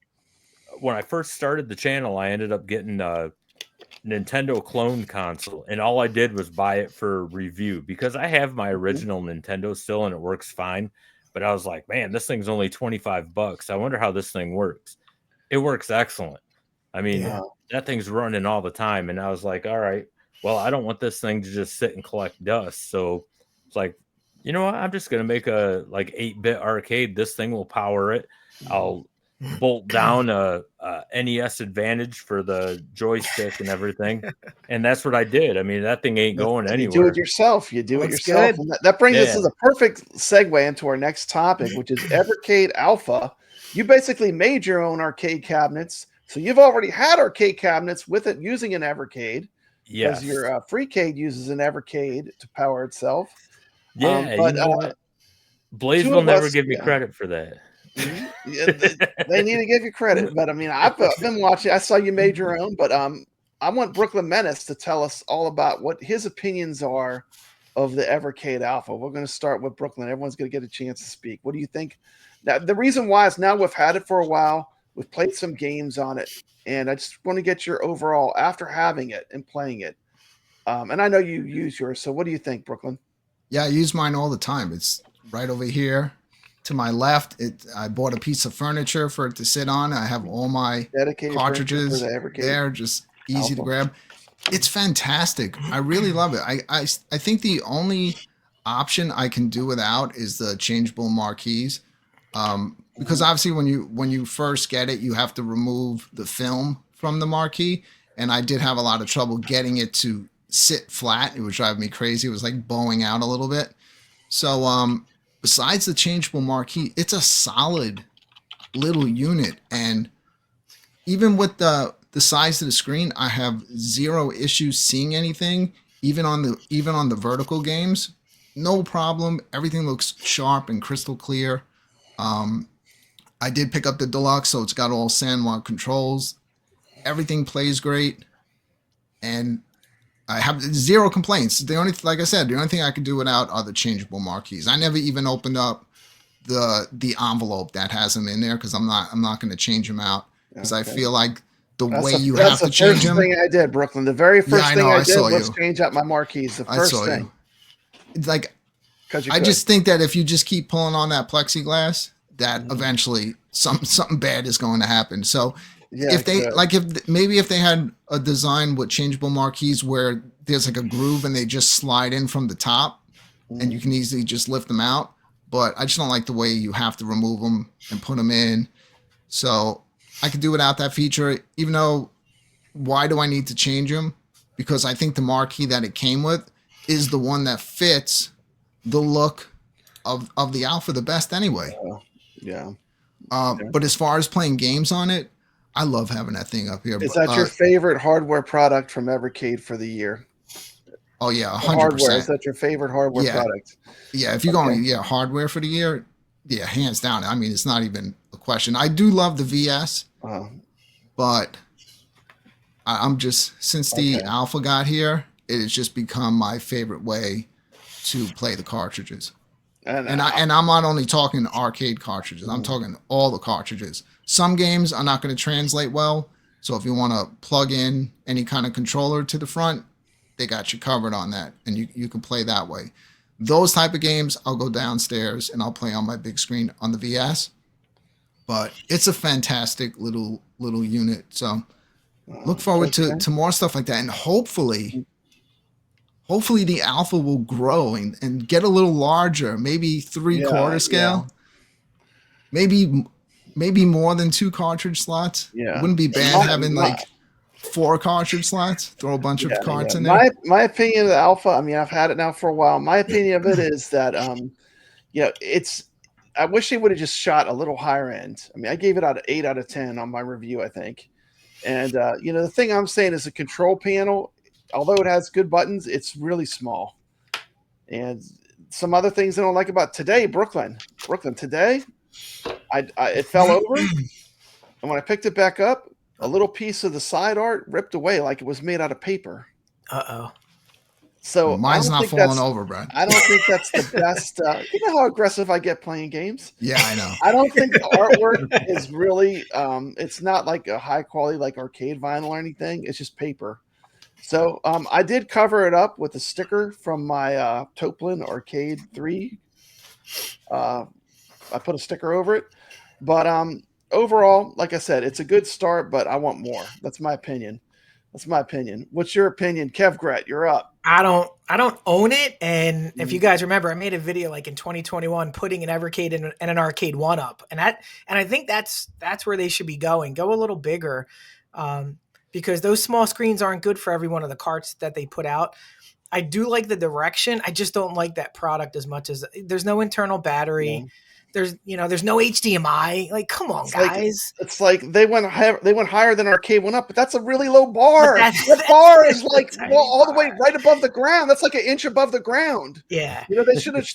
when I first started the channel, I ended up getting Nintendo clone console, and all I did was buy it for review because I have my original Nintendo still and it works fine, but I was like, man, this thing's only $25. I wonder how this thing works. It works excellent. I mean, that thing's running all the time, and I was like, all right, well, I don't want this thing to just sit and collect dust, so it's like, you know what, I'm just gonna make a 8-bit arcade. This thing will power it. I'll bolt down a NES Advantage for the joystick and everything, and that's what I did. I mean, that thing ain't going anywhere. You do it yourself. And that brings us as a perfect segue into our next topic, which is Evercade Alpha. You basically made your own arcade cabinets, so you've already had arcade cabinets with it using an Evercade. Yes, because your FreeCade uses an Evercade to power itself. Yeah, but you know what? Blaze will never give me credit for that. They need to give you credit, but I mean, I've been watching. I saw you made your own, but I want Brooklyn Menace to tell us all about what his opinions are of the Evercade Alpha. We're going to start with Brooklyn. Everyone's going to get a chance to speak. What do you think? Now, the reason why is now we've had it for a while. We've played some games on it, and I just want to get your overall after having it and playing it. And I know you use yours, so what do you think, Brooklyn? Yeah, I use mine all the time. It's right over here. To my left, I bought a piece of furniture for it to sit on. I have all my dedicated cartridges there, just easy to grab. It's fantastic. I really love it. I think the only option I can do without is the changeable marquees, because obviously when you first get it, you have to remove the film from the marquee, and I did have a lot of trouble getting it to sit flat. It was driving me crazy. It was like bowing out a little bit. So besides the changeable marquee, it's a solid little unit, and even with the size of the screen, I have zero issues seeing anything. Even on the vertical games, no problem. Everything looks sharp and crystal clear. I did pick up the deluxe, so it's got all Sandwalk controls. Everything plays great, and I have zero complaints. Like I said, the only thing I could do without are the changeable marquees. I never even opened up the envelope that has them in there because I'm not going to change them out because I feel like way you have to change them. That's the first thing I did, Brooklyn. The very first thing I did was change out my marquees. The first thing. It's like, I just think that if you just keep pulling on that plexiglass, that eventually something bad is going to happen. So if they had a design with changeable marquees where there's like a groove and they just slide in from the top and you can easily just lift them out. But I just don't like the way you have to remove them and put them in. So I could do without that feature, even though why do I need to change them? Because I think the marquee that it came with is the one that fits the look of the Alpha the best anyway. Yeah. But as far as playing games on it, I love having that thing up here. Is that your favorite hardware product from Evercade for the year? Oh yeah, 100%. Is that your favorite hardware product? Yeah, if you're going hardware for the year, yeah, hands down. I mean, it's not even a question. I do love the VS, but I'm just since the Alpha got here, it has just become my favorite way to play the cartridges. And I'm not only talking arcade cartridges. I'm talking all the cartridges. Some games are not going to translate well, so if you want to plug in any kind of controller to the front, they got you covered on that, and you can play that way. Those type of games, I'll go downstairs and I'll play on my big screen on the VS. But it's a fantastic little unit. So look forward to more stuff like that, and hopefully the Alpha will grow and get a little larger, maybe 3/4 scale, maybe more than 2 cartridge slots. Yeah, it wouldn't be bad having like 4 cartridge slots, throw a bunch of cards in there. My opinion of the Alpha, I mean, I've had it now for a while. My opinion of it is that, I wish they would have just shot a little higher end. I mean, I gave it 8 out of 10 on my review, I think. And, the thing I'm saying is the control panel, although it has good buttons, it's really small. And some other things I don't like about today, Brooklyn today, it fell over. And when I picked it back up, a little piece of the side art ripped away like it was made out of paper. So mine's not falling over, Brad. I don't think that's the best. You know how aggressive I get playing games? Yeah, I know. I don't think the artwork is really, it's not like a high quality, like arcade vinyl or anything. It's just paper. So I did cover it up with a sticker from my Toplin Arcade 3. I put a sticker over it. But overall, like I said, it's a good start, but I want more. That's my opinion. What's your opinion? Kevgret, you're up. I don't own it. And if you guys remember, I made a video like in 2021 putting an Evercade and an Arcade 1-up. And I think that's where they should be going. Go a little bigger. Because those small screens aren't good for every one of the carts that they put out. I do like the direction. I just don't like that product as much as there's no internal battery. Yeah. There's no HDMI. Like, come on, guys. It's like they went higher than Arcade 1-up, but that's a really low bar. That bar is like all the way right above the ground. That's like an inch above the ground. Yeah. They should have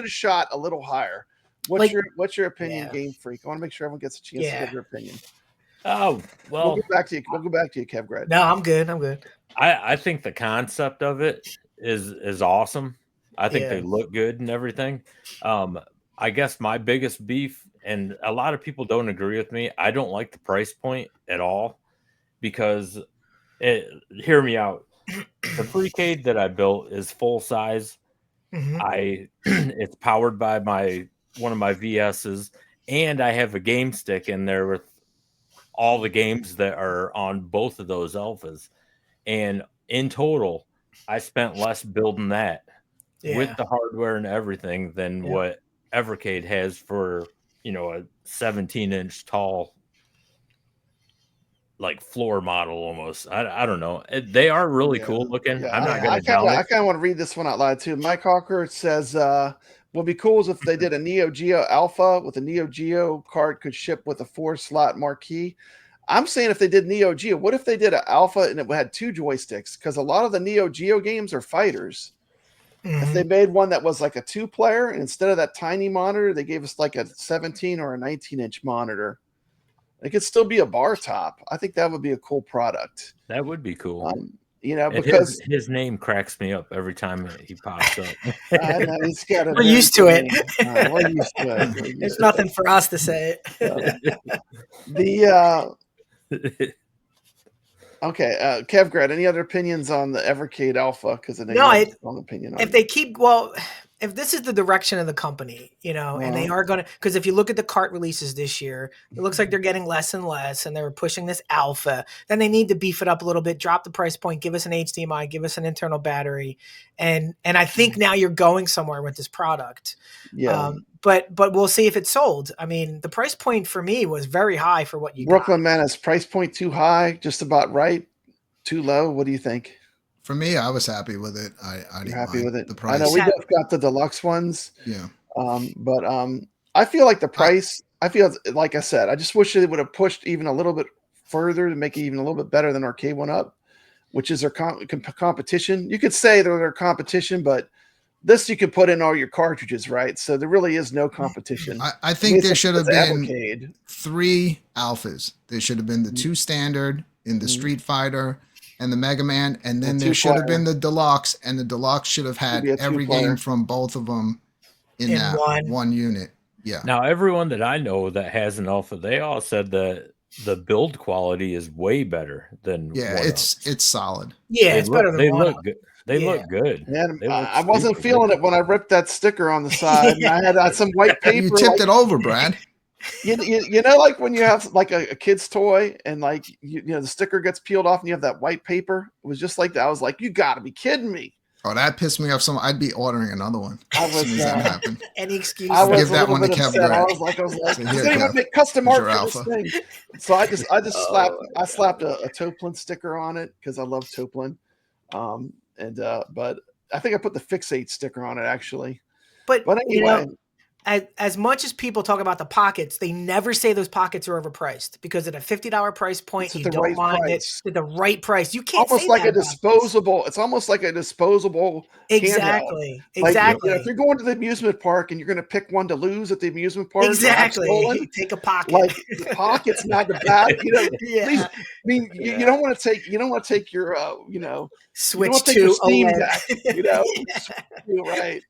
shot a little higher. What's your opinion, Game Freak? I want to make sure everyone gets a chance to give their opinion. Oh, well, we'll go back to you, Kevgret. No, I'm good. I think the concept of it is awesome. I think they look good and everything. I guess my biggest beef, and a lot of people don't agree with me, I don't like the price point at all because hear me out. The Freecade that I built is full size. It's powered by one of my VS's, and I have a game stick in there with all the games that are on both of those Alphas. And in total, I spent less building that with the hardware and everything than what Evercade has for, a 17-inch tall, like floor model almost. I don't know. They are really cool looking. I'm not going to doubt it. I kind of want to read this one out loud too. Mike Hawker says, "What would be cool is if they did a Neo Geo Alpha with a Neo Geo card could ship with a 4-slot marquee. I'm saying if they did Neo Geo, what if they did an Alpha and it had 2 joysticks? Because a lot of the Neo Geo games are fighters. If they made one that was like a 2-player, and instead of that tiny monitor, they gave us like a 17 or a 19-inch monitor. It could still be a bar top. I think that would be a cool product. That would be cool. Because his name cracks me up every time he pops up. I know, he's got We're used to it. We're used to it. There's nothing for us to say. Okay, Kevgrat, any other opinions on the Evercade Alpha? Because I know you have a strong opinion on it. If this is the direction of the company, and they are going to, because if you look at the cart releases this year, it looks like they're getting less and less, and they're pushing this Alpha. Then they need to beef it up a little bit, drop the price point, give us an HDMI, give us an internal battery, and I think now you're going somewhere with this product. Yeah. But we'll see if it's sold. I mean, the price point for me was very high for what you Brooklyn got. Menace, price point too high, just about right, too low. What do you think? For me, I was happy with it. I didn't happy with it. The price. I know we both got the deluxe ones. Yeah. But I feel like the price. I feel like I said, I just wish they would have pushed even a little bit further to make it even a little bit better than Arcade One Up, which is their competition. You could say they're their competition, but this you could put in all your cartridges, right? So there really is no competition. I think there should have been 3 alphas. There should have been the 2 standard in the Street Fighter and the Mega Man, and then there should have been the deluxe, and the deluxe should have had every game from both of them in that one unit. Yeah. Now, everyone that I know that has an Alpha, they all said that the build quality is way better than it's solid. Yeah, it's better than they look good. They look good. Man, I wasn't feeling it when I ripped that sticker on the side. And I had some white paper. You tipped it over, Brad. You know, like when you have like a kid's toy and like you know the sticker gets peeled off and you have that white paper. It was just like that. I was like, you got to be kidding me. Oh, that pissed me off. I'd be ordering another one. I was that happened. Any excuse. I was give that one to Kevin. I was like, so he's gonna even make custom art for this thing. So I just slapped a Toplin sticker on it because I love Toplin. But I think I put the Fixate sticker on it actually. But anyway. As much as people talk about the pockets, they never say those pockets are overpriced because at a $50 price point, you don't mind it at the right price. You can't almost say like that a disposable. It's almost like a disposable. Exactly. Handheld. Exactly. If you're going to the amusement park and you're going to pick one to lose at the amusement park, exactly. Take a pocket. Like the pocket's not the bad. Please, I mean, you don't want to take. You don't want to take your. Switch to Steam Deck. Right.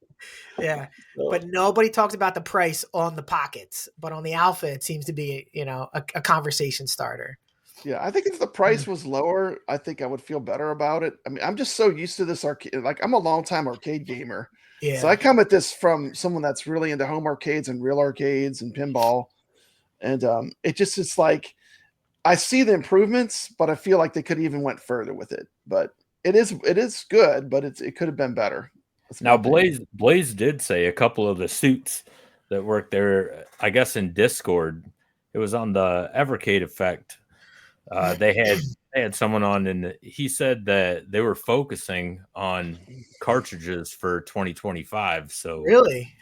Yeah, but nobody talks about the price on the pockets, but on the Alpha, it seems to be, a conversation starter. Yeah, I think if the price was lower, I think I would feel better about it. I mean, I'm just so used to this arcade. Like, I'm a longtime arcade gamer. Yeah. So I come at this from someone that's really into home arcades and real arcades and pinball. And it's like, I see the improvements, but I feel like they could even went further with it. But it is good, but it could have been better. Now, Blaze did say a couple of the suits that worked there, I guess in Discord, it was on the Evercade effect. They had someone on, and he said that they were focusing on cartridges for 2025. So really,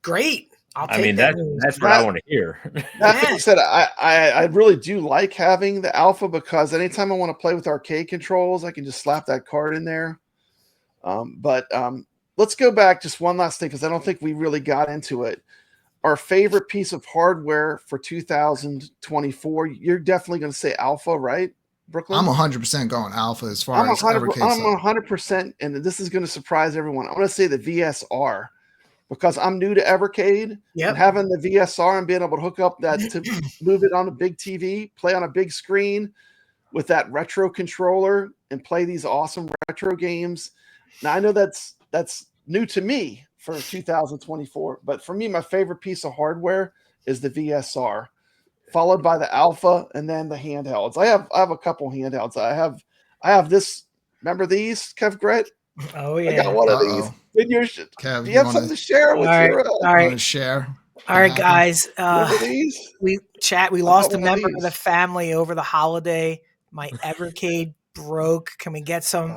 great. I mean, that's what I want to hear. That being said, I really do like having the Alpha because anytime I want to play with arcade controls, I can just slap that card in there. But let's go back just one last thing because I don't think we really got into it. Our favorite piece of hardware for 2024, you're definitely going to say Alpha, right, Brooklyn? I'm 100% going Alpha as far as Evercade. I'm 100%, and this is going to surprise everyone. I'm going to say the VSR because I'm new to Evercade. Yep. And having the VSR and being able to hook up that to move it on a big TV, play on a big screen with that retro controller and play these awesome retro games. Now, I know that's new to me for 2024, but for me, my favorite piece of hardware is the VSR, followed by the Alpha and then the handhelds. I have a couple handhelds. I have this. Remember these, Kev Gret? Oh, yeah. I got one of these. Kev, do you have something to share with your all right. Share? All right, guys. We lost a member of the family over the holiday. My Evercade broke. Can we get some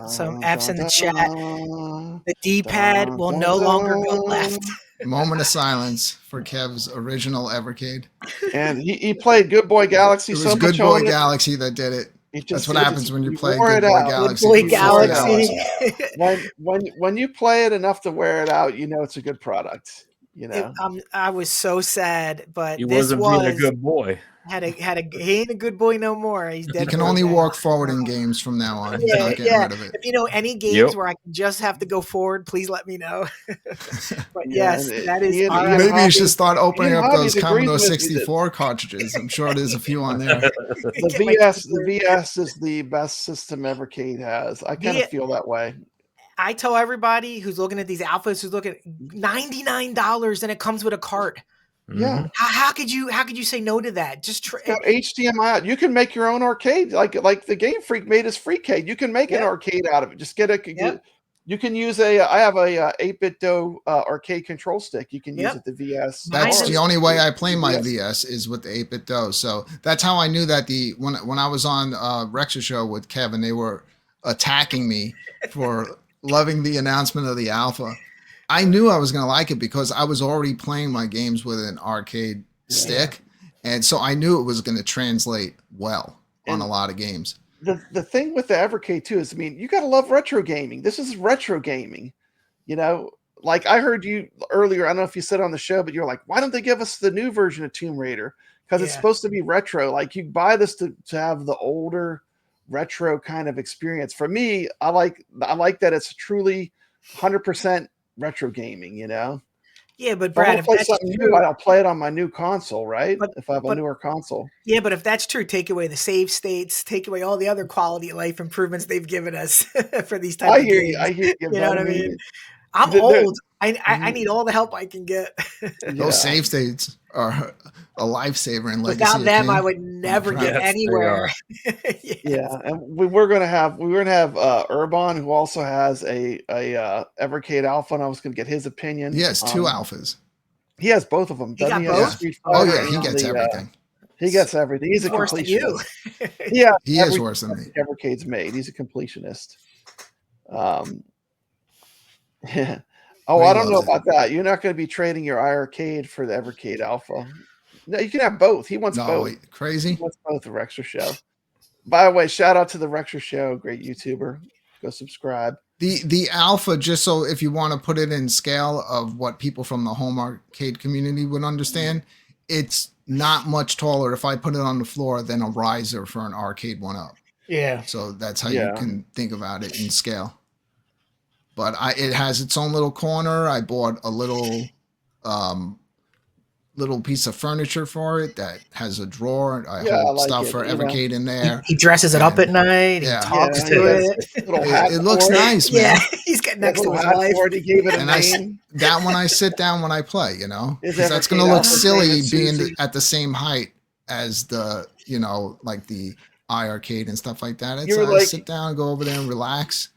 F's in the chat? The D-pad will no longer go left. Moment of silence for Kev's original Evercade. And he played Good Boy Galaxy It was so much Good Boy on Galaxy that did it. That's what happens when you play wore Good it Boy out. Galaxy. Good Boy for 40 Galaxy. hours. When you play it enough to wear it out, you know it's a good product. You know, I was so sad, but He this wasn't being a good boy. he ain't a good boy no more. He's dead. He can for only a day. walk forward in games from now on. He's not getting rid of it. If you know any games where I can just have to go forward, please let me know. But yes, that is. Maybe you should start opening up those Hobbies agrees Commodore with you 64 cartridges. I'm sure there's a few on there. The VS is the best system Evercade has. I kind of feel that way. I tell everybody who's looking at these alphas, who's looking at $99 and it comes with a cart. Yeah. How could you say no to that? Just it's got HDMI out. You can make your own arcade, like the Game Freak made his Freecade. You can make an arcade out of it. Just you can use I have a 8-bit DOE arcade control stick. You can use it the VS. That's the only way I play my VS is with the 8-bit DOE. So that's how I knew that when I was on Rexer show with Kevin, they were attacking me for loving the announcement of the Alpha. I knew I was going to like it because I was already playing my games with an arcade stick. And so I knew it was going to translate well on a lot of games. The thing with the Evercade too is, I mean, you got to love retro gaming. This is retro gaming. You know, like I heard you earlier, I don't know if you said on the show, but you're like, why don't they give us the new version of Tomb Raider? Because it's supposed to be retro. Like you buy this to have the older retro kind of experience. For me, I like that it's truly 100% retro gaming, you know? Yeah, but Brad, if that's something new, I'll play it on my new console, right? If I have a newer console. Yeah, but if that's true, take away the save states, take away all the other quality of life improvements they've given us for these types of games. I hear you. You know what I mean? I'm old. I need all the help I can get. Those save states are a lifesaver in Legacy. Without them, I would never get anywhere. And we're gonna have Urban, who also has a Evercade Alpha, and I was gonna get his opinion. Yes, 2 alphas. He has both of them. He got both? Oh yeah, he gets everything. He gets everything. He's a completionist. He is worse than me. Evercade's made. He's a completionist. I don't know about that. You're not going to be trading your iArcade for the Evercade Alpha. No, you can have both. He wants both. Crazy. He wants both the Rexer Show. By the way, shout out to the Rexer Show. Great YouTuber. Go subscribe. The Alpha, just so if you want to put it in scale of what people from the home arcade community would understand, it's not much taller if I put it on the floor than a riser for an arcade 1-up. Yeah. So that's how you can think about it in scale. But it has its own little corner. I bought a little piece of furniture for it that has a drawer. I hold stuff for Evercade in there. He dresses it up at night. He talks to it. It looks nice, man. Yeah, he's getting next to his wife. He gave it a name. That one I sit down when I play, you know, because that's going to look silly being at the same height as the, you know, like the iArcade and stuff like that. I sit down and go over there and relax.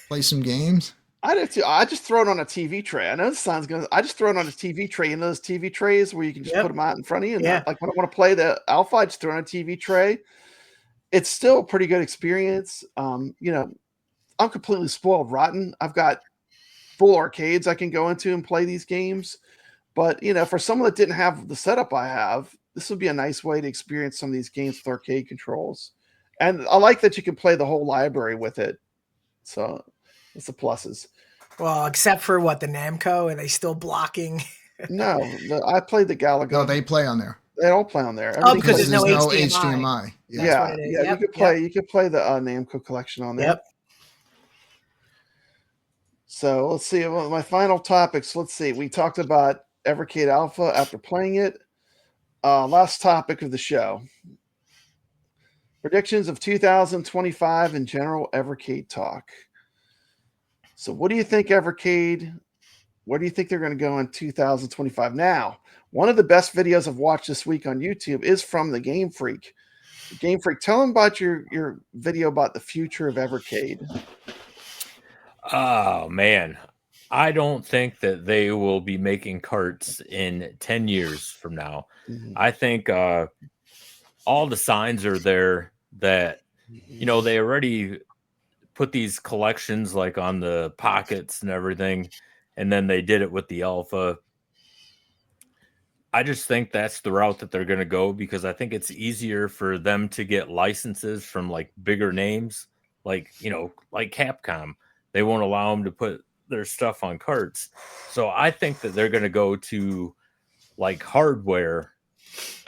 Play some games. I do too. I just throw it on a TV tray. I know this sounds good. I just throw it on a TV tray. You know those TV trays where you can just put them out in front of you. And like when I want to play the Alpha, I just throw it on a TV tray. It's still a pretty good experience. You know, I'm completely spoiled rotten. I've got full arcades I can go into and play these games. But you know, for someone that didn't have the setup I have, this would be a nice way to experience some of these games with arcade controls. And I like that you can play the whole library with it. So it's the pluses. Well, except for the Namco, are they still blocking? No, I played the Galaga. No, they play on there. They all play on there. Because there's no HDMI. Yeah. You could play the Namco collection on there. Yep. So let's see. My final topics. Let's see. We talked about Evercade Alpha after playing it. Last topic of the show. Predictions of 2025 and general Evercade talk. So what do you think, Evercade? Where do you think they're going to go in 2025? Now, one of the best videos I've watched this week on YouTube is from the Game Freak. Game Freak, tell them about your video about the future of Evercade. Oh, man. I don't think that they will be making carts in 10 years from now. Mm-hmm. I think all the signs are there that, you know, they already put these collections like on the pockets and everything. And then they did it with the Alpha. I just think that's the route that they're going to go, because I think it's easier for them to get licenses from like bigger names, like, like Capcom. They won't allow them to put their stuff on carts. So I think that they're going to go to like hardware,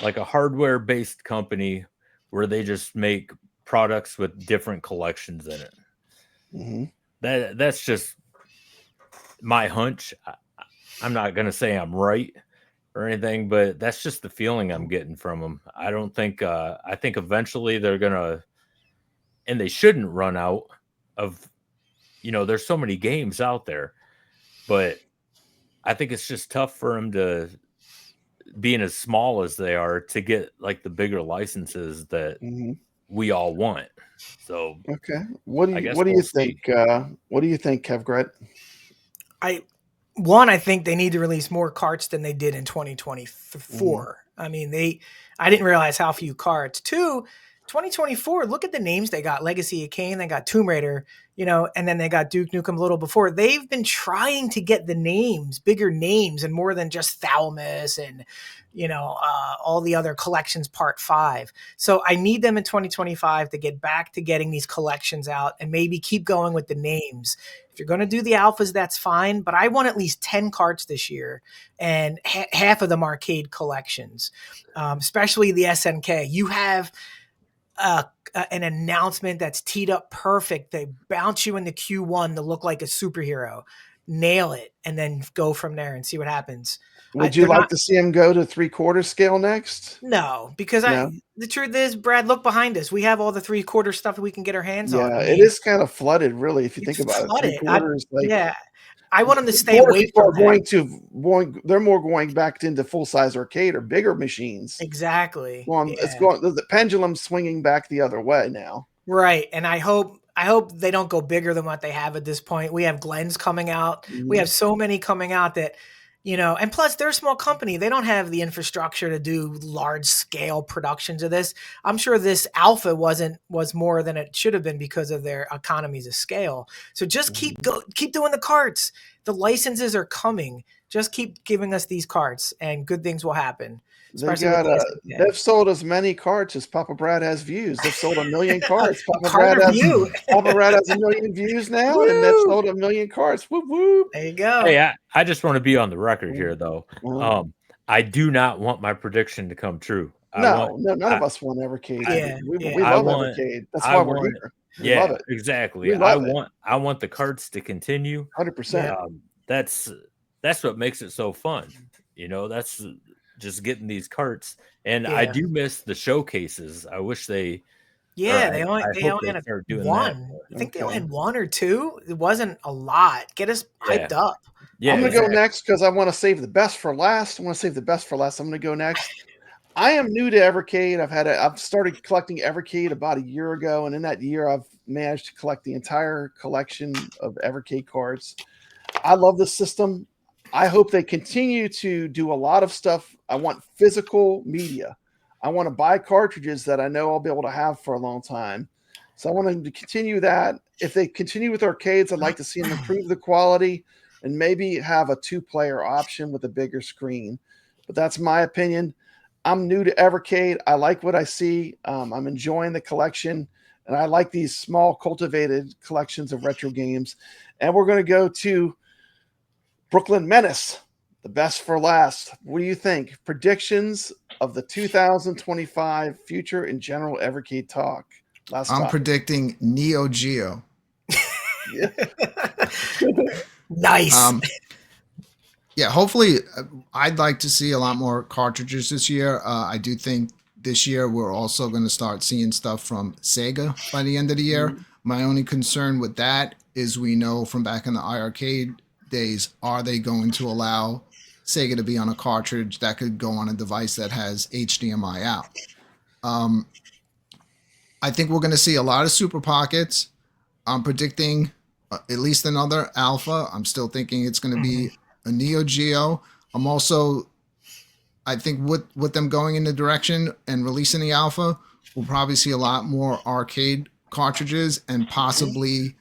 like a hardware based company where they just make products with different collections in it. Mm-hmm. That's just my hunch. I'm not going to say I'm right or anything, but that's just the feeling I'm getting from them. I don't think I think eventually they're gonna, and they shouldn't run out of, there's so many games out there, but I think it's just tough for them to, being as small as they are, to get like the bigger licenses that Mm-hmm. we all want. So Okay. What do I you guess what do we'll you see. think? What do you think, Kev Gret? I think they need to release more carts than they did in 2024. I mean, I didn't realize how few carts. Two, 2024, look at the names they got. Legacy of Kain, they got Tomb Raider, and then they got Duke Nukem a little before. They've been trying to get the names, bigger names, and more than just Thalamus and, all the other collections part 5. So I need them in 2025 to get back to getting these collections out and maybe keep going with the names. If you're going to do the alphas, that's fine. But I want at least 10 carts this year, and half of them arcade collections, especially the SNK. You have an announcement that's teed up perfect. They bounce you into Q1 to look like a superhero. Nail it, and then go from there and see what happens. Would you like to see him go to 3/4 scale next? No, because No? the truth is, Brad, look behind us. We have all the 3/4 stuff that we can get our hands on. Yeah, I it mean, is kind of flooded, really, if you think it's about it. flooded. 3/4, Yeah, I want them to stay more away people from are that. they're more going back into full size arcade or bigger machines. Exactly. Well, it's Yeah. going the pendulum swinging back the other way now. Right. And I hope they don't go bigger than what they have at this point. We have Glenn's coming out. We have so many coming out that, and plus they're a small company. They don't have the infrastructure to do large scale productions of this. I'm sure this alpha was more than it should have been because of their economies of scale. So just keep doing the carts. The licenses are coming. Just keep giving us these carts and good things will happen. They Especially got with the SNK. they've sold as many carts as Papa Brad has views. They've sold 1 million carts. Papa Carter view. Brad has 1 million views now, and they've sold 1 million carts. Whoop whoop. There you go. Hey, I just want to be on the record here, though. I do not want my prediction to come true. None of us want Evercade. We love Evercade. That's why we're here. We love it. Exactly. I want the carts to continue. 100%. That's what makes it so fun. That's just getting these carts. And I do miss the showcases. I wish they. They only had one. I think they only had 1 or 2. It wasn't a lot. Get us hyped up. Yeah, I'm going to go next because I want to save the best for last. I'm going to go next. I am new to Evercade. I've started collecting Evercade about a year ago, and in that year, I've managed to collect the entire collection of Evercade cards. I love the system. I hope they continue to do a lot of stuff. I want physical media. I want to buy cartridges that I know I'll be able to have for a long time. So I want them to continue that. If they continue with arcades, I'd like to see them improve the quality and maybe have a 2-player option with a bigger screen. But that's my opinion. I'm new to Evercade. I like what I see. I'm enjoying the collection, and I like these small cultivated collections of retro games. And we're going to go to Brooklyn Menace, the best for last. What do you think? Predictions of the 2025 future in general Evercade talk. I'm predicting Neo Geo. Nice. Yeah, hopefully, I'd like to see a lot more cartridges this year. I do think this year we're also going to start seeing stuff from Sega by the end of the year. My only concern with that is we know from back in the iArcade days, are they going to allow Sega to be on a cartridge that could go on a device that has HDMI out? I think we're going to see a lot of Super Pockets. I'm predicting at least another Alpha. I'm still thinking it's going to be a Neo Geo. I think with them going in the direction and releasing the Alpha, we'll probably see a lot more arcade cartridges and possibly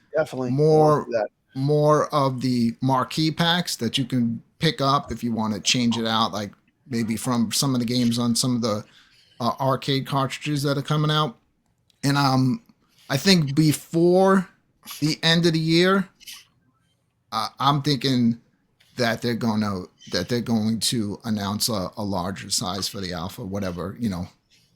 more of the marquee packs that you can pick up if you want to change it out, like maybe from some of the games on some of the arcade cartridges that are coming out. And I think before the end of the year, I'm thinking that they're going to announce a larger size for the alpha, whatever,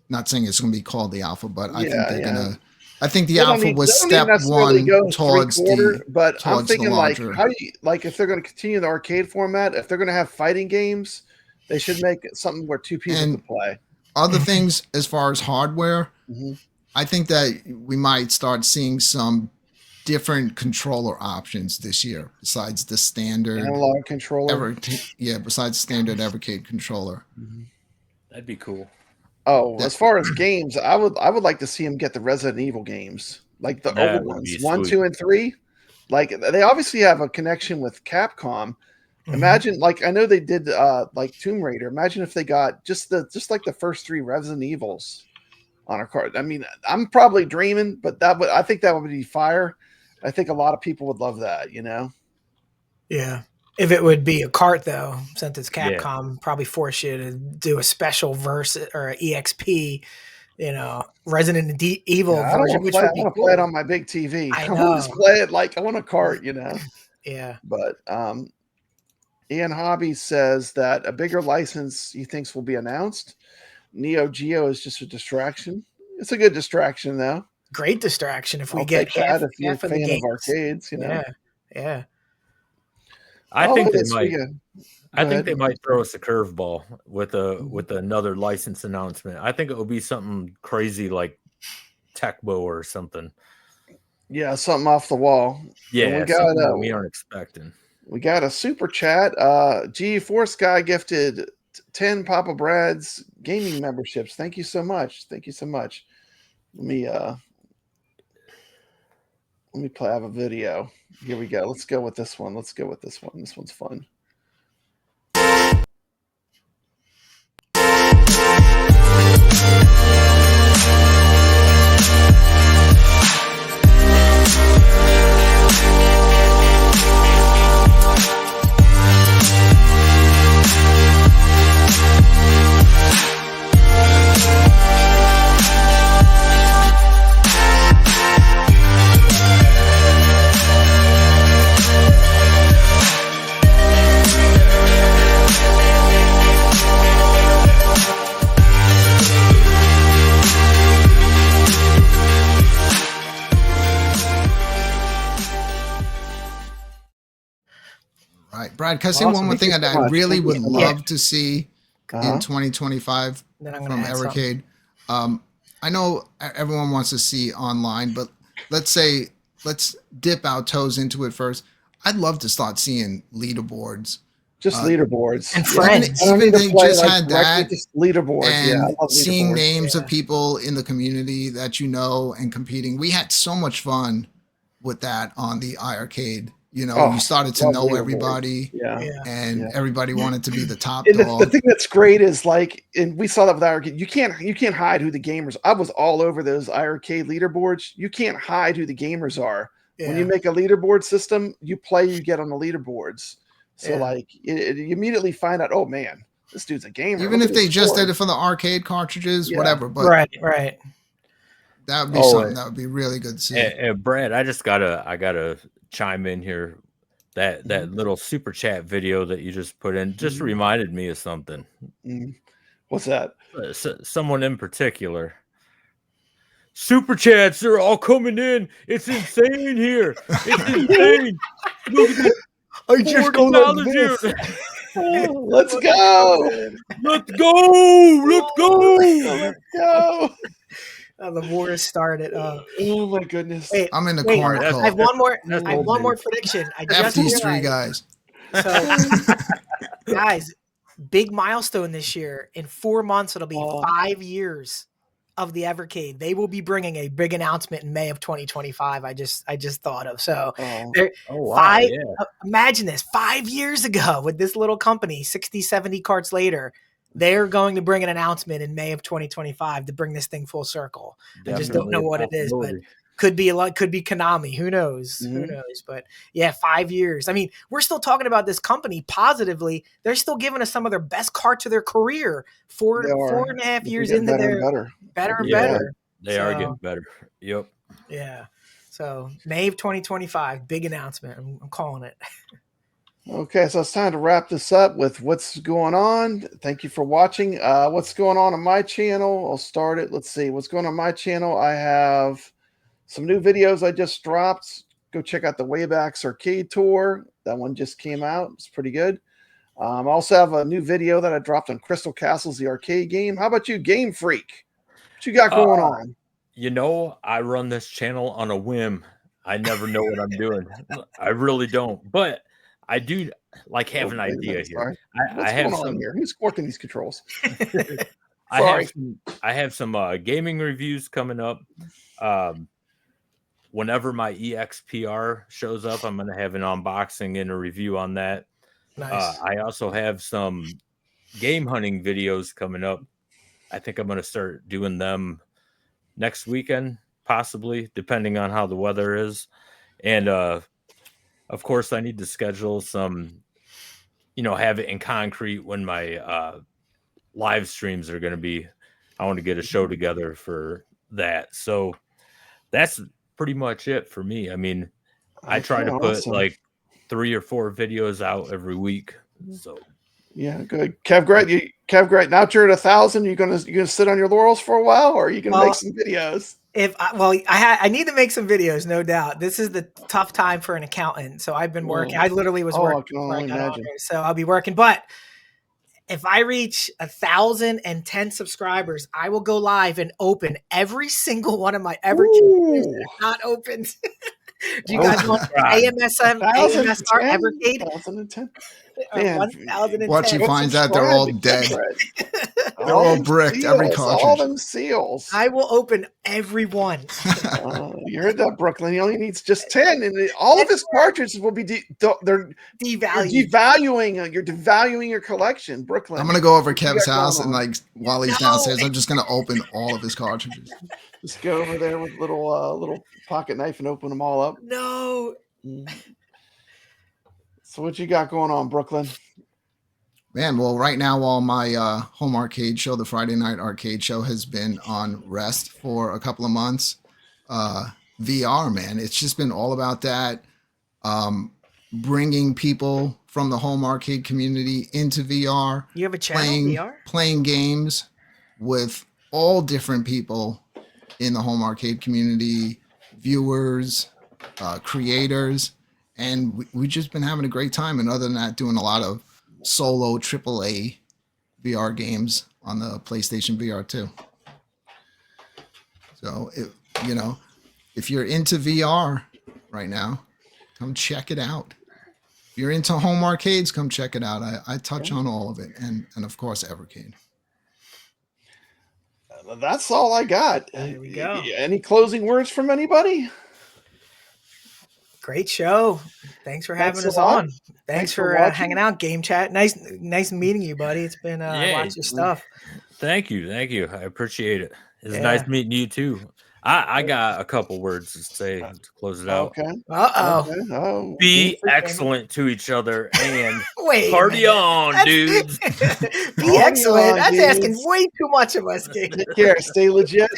not saying it's going to be called the alpha, but I think they're going to, I think the alpha was step one towards but I'm thinking larger. how do you, if they're going to continue the arcade format, if they're going to have fighting games, they should make it something where two people can play. Other things as far as hardware, I think that we might start seeing some different controller options this year besides the standard analog controller. Besides standard Evercade controller. That'd be cool. Oh, as far as games, I would like to see them get the Resident Evil games, like the old ones, 1, 2, and 3. Like they obviously have a connection with Capcom. Imagine, I know they did Tomb Raider. Imagine if they got just like the first 3 Resident Evils on a card. I mean, I'm probably dreaming, but I think that would be fire. I think a lot of people would love that, Yeah. If it would be a cart, though, since it's Capcom, probably force you to do a special verse or an EXP, Resident Evil version, which would be cool. Play it on my big TV. I want to just play it I want a cart, Yeah. But Ian Hobby says that a bigger license he thinks will be announced. Neo Geo is just a distraction. It's a good distraction, though. Great distraction if we get half of the games. Of arcades, Yeah. I think they might throw us a curveball with another license announcement. I think it will be something crazy like Tecmo or something. Yeah, something off the wall. Yeah, we got something we aren't expecting. We got a super chat. G4 Sky gifted 10 Papa Brad's gaming memberships. Thank you so much. Let me play. I have a video. Here we go. Let's go with this one. This one's fun. Brad, can I say one more thing that I really would love to see in 2025 from Evercade? I know everyone wants to see online, but let's dip our toes into it first. I'd love to start seeing leaderboards. Just leaderboards. And friends. Even they just had that. Just leaderboards. And seeing names of people in the community that and competing. We had so much fun with that on the iArcade. You started to know everybody, and everybody wanted to be the top dog. The thing that's great is and we saw that with iArcade. You can't hide who the gamers. I was all over those iArcade leaderboards. You can't hide who the gamers are. Yeah. When you make a leaderboard system, you get on the leaderboards. So you immediately find out, oh man, this dude's a gamer. Even if they just did it for the arcade cartridges, whatever. But right. That would be something that would be really good to see. Brad, I gotta chime in here. That little super chat video that you just put in just reminded me of something. What's that? Someone in particular. Super chats are all coming in. It's insane here. It's insane. Look at this. I just go like this. Let's go. Let's go. Let's go. Let's go. The war has started. Oh my goodness! Wait, I'm in the corner. I have one more. I have one more prediction. I just these 3 guys. So, guys, big milestone this year. In 4 months, it'll be 5 years of the Evercade. They will be bringing a big announcement in May of 2025. I just thought of. So, imagine this: 5 years ago, with this little company, 60, 70 carts later. They're going to bring an announcement in May of 2025 to bring this thing full circle. I just don't know what it is, but Could be could be Konami. Who knows? Mm-hmm. Who knows? But yeah, 5 years. I mean, we're still talking about this company positively. They're still giving us some of their best carts of their career. 4.5 years into their better and better. They are getting better. Yep. Yeah. So May of 2025, big announcement. I'm calling it. Okay, so it's time to wrap this up with what's going on. Thank you for watching. What's going on my channel? I'll start it. Let's see. What's going on my channel? I have some new videos I just dropped. Go check out the Waybacks Arcade Tour. That one just came out. It's pretty good. I also have a new video that I dropped on Crystal Castles, the arcade game. How about you, Game Freak? What you got going on? You know, I run this channel on a whim. I never know what I'm doing. I really don't. But I do like have an idea here. What's going on here? Who's working these controls? I have some gaming reviews coming up. Whenever my EXPR shows up, I'm going to have an unboxing and a review on that. Nice. I also have some game hunting videos coming up. I think I'm going to start doing them next weekend, possibly, depending on how the weather is. And of course, I need to schedule some, have it in concrete when my live streams are going to be. I want to get a show together for that. So that's pretty much it for me. I mean, I try to put like 3 or 4 videos out every week. So yeah, good. Kev Great. Now that you're at 1,000, you gonna sit on your laurels for a while, or are you gonna make some videos? I need to make some videos, no doubt. This is the tough time for an accountant, so I've been working. I literally was working. I can only imagine. So I'll be working. But if I reach 1,010 subscribers, I will go live and open every single one of my Evercade not opened. Do you guys want AMSR Evercade? 1,010. 1,010. Once she finds out they're all dead. They're all bricked, every cartridge. All them seals. I will open every one. You heard that, Brooklyn. He only needs just 10, and all of his cartridges will be they're devaluing. You're devaluing your collection, Brooklyn. I'm gonna go over Kev's house, and while he's downstairs, I'm just gonna open all of his cartridges. Just go over there with little pocket knife and open them all up. No. So what you got going on, Brooklyn? Man, well, right now, while my home arcade show, the Friday night arcade show, has been on rest for a couple of months, VR, man, it's just been all about that, bringing people from the home arcade community into VR. You have a channel VR? Playing games with all different people in the home arcade community, viewers, creators, and we've just been having a great time. And other than that, doing a lot of solo AAA VR games on the PlayStation VR 2. So, if you're into VR right now, come check it out. If you're into home arcades, come check it out. I touch on all of it. And of course, Evercade. That's all I got. There we go. Any closing words from anybody? Great show. Thanks for having us on. Thanks for hanging out, Game Chat. Nice meeting you, buddy. It's been lots of stuff. Thank you. I appreciate it. It's nice meeting you too. I got a couple words to say to close it out. Okay. Uh-oh. Be excellent to each other and party on, dudes. Be excellent. That's asking way too much of us, King. Take care. Stay legit.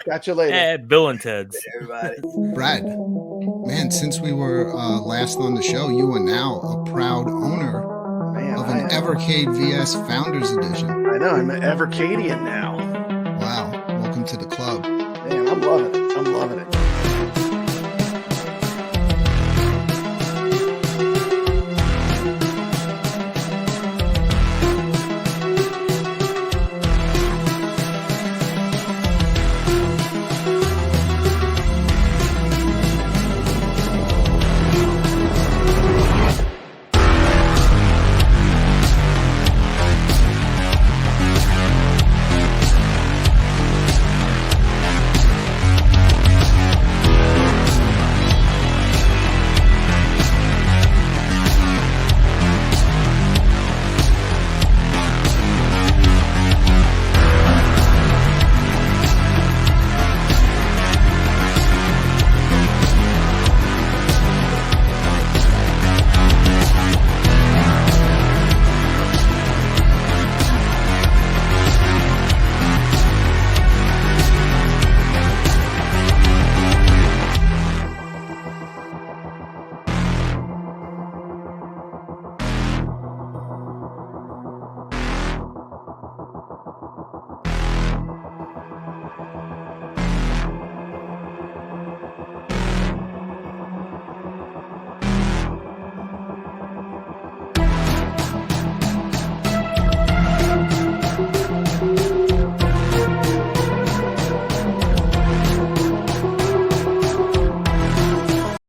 Catch you later. At Bill and Ted's. Everybody. Brad, man, since we were last on the show, you are now a proud owner of an Evercade VS Founders Edition. I know. I'm an Evercadian now. Wow. Welcome to the club. Man, I love it.